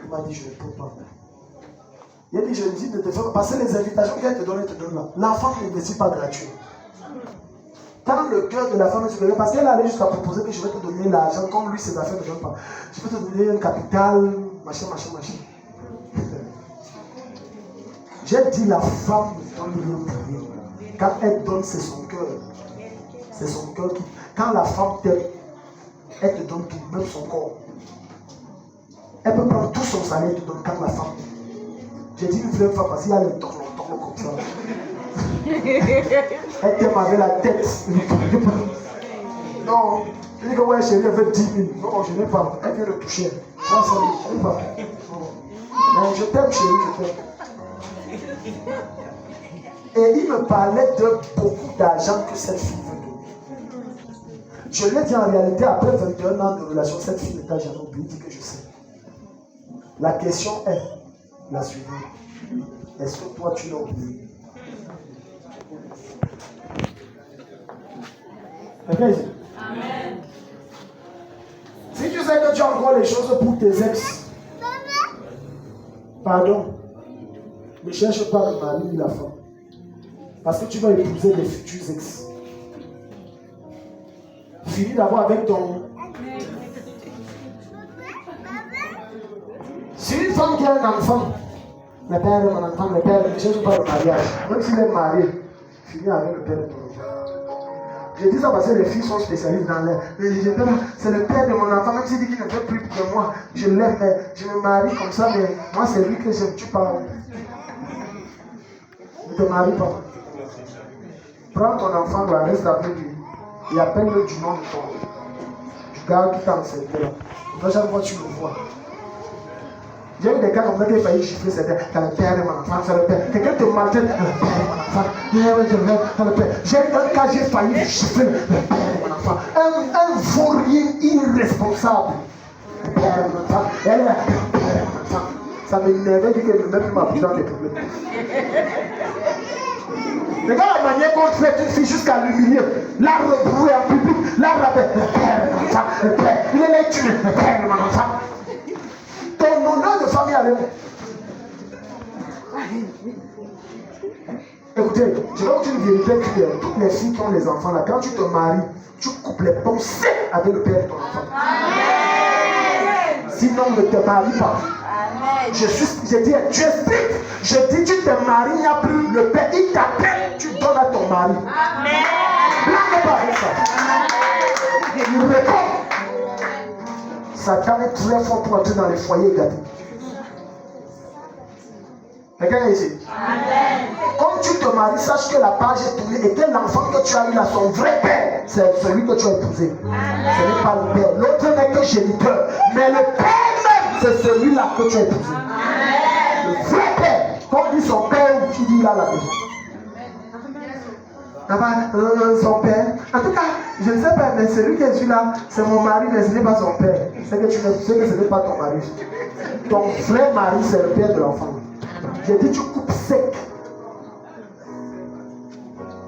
Il m'a dit, je ne peux pas. Il a dit, je me dis de te faire passer les invitations qu'elle te donne, elle te donne là. L'enfant n'investit pas gratuit. Quand le cœur de la femme est supérieur, parce qu'elle allait jusqu'à proposer que je vais te donner l'argent, comme lui, ses affaires ne donnent pas. Je vais te donner un capital, machin. J'ai dit, la femme ne donne rien pour rien. Quand elle donne, c'est son cœur. C'est son cœur qui... Quand la femme t'aime, Elle te donne tout, même son corps. Elle peut prendre tout son salaire et te donner comme la femme. J'ai dit une vraie femme parce qu'il y a le tournon comme ça. Elle t'aime avec la tête. Non, je dis que ouais chérie, elle veut 10 000. Non, je n'ai pas. Elle vient de toucher. Moi, ça ne pas. Mais je t'aime chérie, je t'aime. Et il me parlait de beaucoup d'argent que cette fille veut donner. Je lui ai dit en réalité, après 21 ans de relation, cette fille n'est pas jamais oubliée. Il dit que je sais. La question est la suivante. Est-ce que toi tu l'as oublié? Amen. Si tu sais que tu as encore les choses pour tes ex, pardon, ne cherche pas le mari ni la femme. Parce que tu vas épouser les futurs ex. Finis d'abord avec ton... Si une femme qui a un enfant, le père de mon enfant, le père, ne cherche pas le mariage. Même s'il est marié, finis avec le père de ton enfant. Je dis ça parce que les filles sont spécialistes dans l'air. C'est le père de mon enfant, même s'il dit qu'il ne veut plus de moi, je l'aime, mais je me marie comme ça, mais moi c'est lui que j'aime. Tu parles. Ne te marie pas. Prends ton enfant, reste avec lui. Et appelle-le du nom de ton gars qui t'a enseigné là. Toi, chaque fois tu le vois. J'ai eu des cas comme ça qui ont failli chiffrer, c'était le père de mon enfant, c'est le père. Quelqu'un te maltraite, le père de mon enfant, le père. J'ai eu un cas, j'ai failli chiffrer, le père de mon enfant. Un vaurien irresponsable. Le père de mon enfant, elle est le père de mon enfant. Ça m'énervait, dit que même ma plus dans des problèmes. Regarde la manière qu'on traite une fille jusqu'à l'humilier. La rebrouer en public, la rappelle, le père de mon enfant, le père. Il est là, tu le père de mon enfant. Ton honneur de famille à l'homme. Écoutez, je vais vous dire une vérité claire. Toutes les filles qui ont les enfants là, quand tu te maries, tu coupes les ponts secs avec le père de ton enfant. Amen. Sinon, ne te marie pas. Amen. Je dis, tu es strict. Je dis, tu te maries, il n'y a plus le père, il t'appelle, tu donnes à ton mari. Amen. Blague pas avec ça. Il répond. Satan est très fort pour entrer dans les foyers gâtés. Quelqu'un est ici? Amen. Comme tu te maries, sache que la page est tournée et que l'enfant que tu as eu là, son vrai père, c'est celui que tu as épousé. Amen. Ce n'est pas le père. L'autre n'est que géniteur. Mais le père même, c'est celui-là que tu as épousé. Amen. Le vrai père. Quand on dit son père, tu dis là à la maison. Son père. En tout cas, je ne sais pas, mais celui qui est celui-là, c'est mon mari, mais ce n'est pas son père. C'est que tu sais que ce n'est pas ton mari. Ton vrai mari, c'est le père de l'enfant. J'ai dit, tu coupes sec.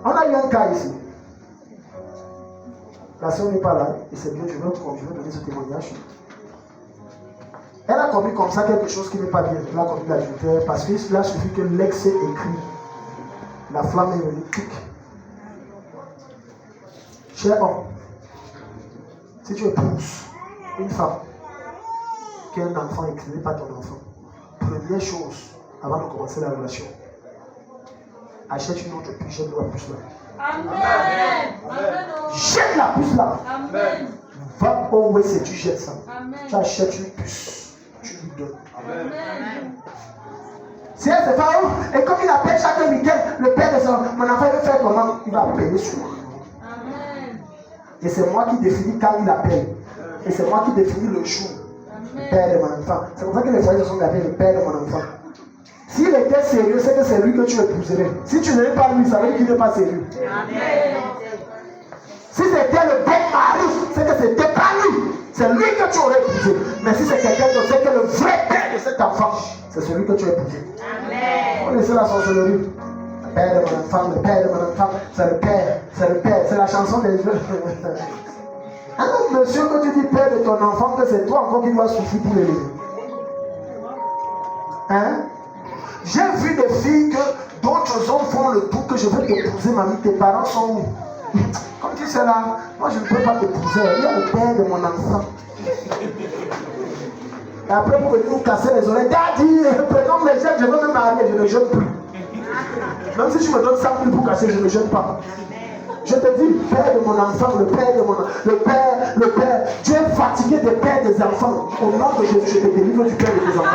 On a eu un cas ici. La soeur n'est pas là, et c'est bien, je vais donner ce témoignage. Elle a commis comme ça quelque chose qui n'est pas bien. Elle a commis l'adultère parce qu'il a suffi que l'ex ait écrit. La flamme est venue, clic. Cher homme, si tu épouses une femme qui a un enfant et qui n'est pas ton enfant, première chose, avant de commencer la relation, achète une autre puce, jette la puce là. Amen. Jette la puce là. Amen. Va au WC, tu jettes ça. Amen. Tu achètes une puce, tu lui donnes. Amen. Si elle se fait, et comme il appelle chaque week-end, le père de son mon enfant veut faire comment, il va payer sur moi. Et c'est moi qui définis quand il appelle. Et c'est moi qui définis le jour. Le père de mon enfant. C'est pour ça que les foyers se sont appelés le père de mon enfant. S'il était sérieux, c'est que c'est lui que tu épouserais. Si tu n'es pas lui, ça veut dire qu'il n'est pas sérieux. Amen. Si c'était le bon mari, c'est que c'était pas lui. C'est lui que tu aurais épousé. Mais si c'est quelqu'un d'autre, c'est que le vrai père de cet enfant, c'est celui que tu as épousé. Amen. On laisse la sorcellerie. Le père de mon enfant, le père de mon enfant, c'est le père, c'est la chanson des jeux. Un monsieur que tu dis père de ton enfant, que c'est toi encore qui dois souffrir pour l'élever. Hein? J'ai vu des filles que d'autres hommes font le tout que je veux t'épouser, mamie, tes parents sont où? Comme tu sais là, moi je ne peux pas t'épouser, il y a le père de mon enfant. Et après pour venir nous casser les oreilles, daddy, prenons les jeunes, je veux me marier, je ne jeûne plus. Même si tu me donnes 100 000 pour casser, je ne jeûne pas. Je te dis, père de mon enfant, le père, Dieu tes enfants. Au nom de Jésus, je te délivre du père de tes enfants.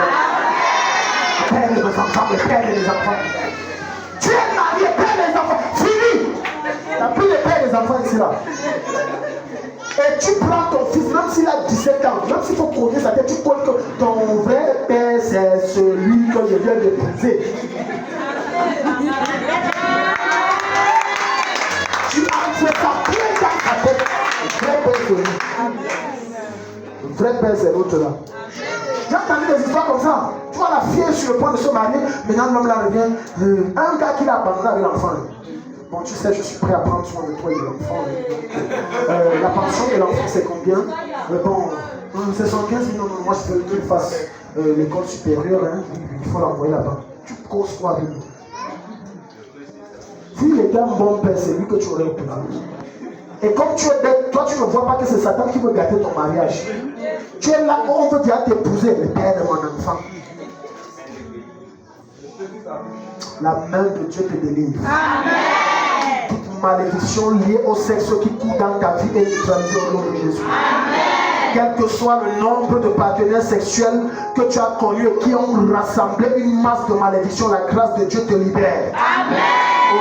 Le père de mes enfants, le père de mes enfants. Tu es marié, père des enfants. Fini. Il n'y a plus de père des enfants ici là. Et tu prends ton fils, même s'il a 17 ans, même s'il faut connaître sa tête, tu connais que ton vrai père, c'est celui que je viens d'épouser. Tu as ça plein dans sa tête. Le vrai père, c'est lui. Le vrai père, c'est l'autre là. J'ai entendu des histoires comme ça. Tu vois la fille sur le point de se marier, maintenant l'homme là revient. Un gars qui l'a abandonné avec l'enfant. Bon, tu sais, je suis prêt à prendre soin de toi et de l'enfant. La pension de l'enfant, c'est combien? Bon, c'est 115 000. Non, moi je veux qu'il fasse l'école supérieure. Hein. Il faut l'envoyer là-bas. Tu causes quoi avec nous? S'il était un bon père, c'est lui que tu aurais épousé. Et comme tu es bête, toi tu ne vois pas que c'est Satan qui veut gâter ton mariage. Tu es là, on veut déjà t'épouser, le père de mon enfant. La main de Dieu te délivre. Amen. Toute malédiction liée au sexe qui coule dans ta vie est neutralisée au nom de Jésus. Amen. Quel que soit le nombre de partenaires sexuels que tu as connus et qui ont rassemblé une masse de malédiction, la grâce de Dieu te libère. Amen. Au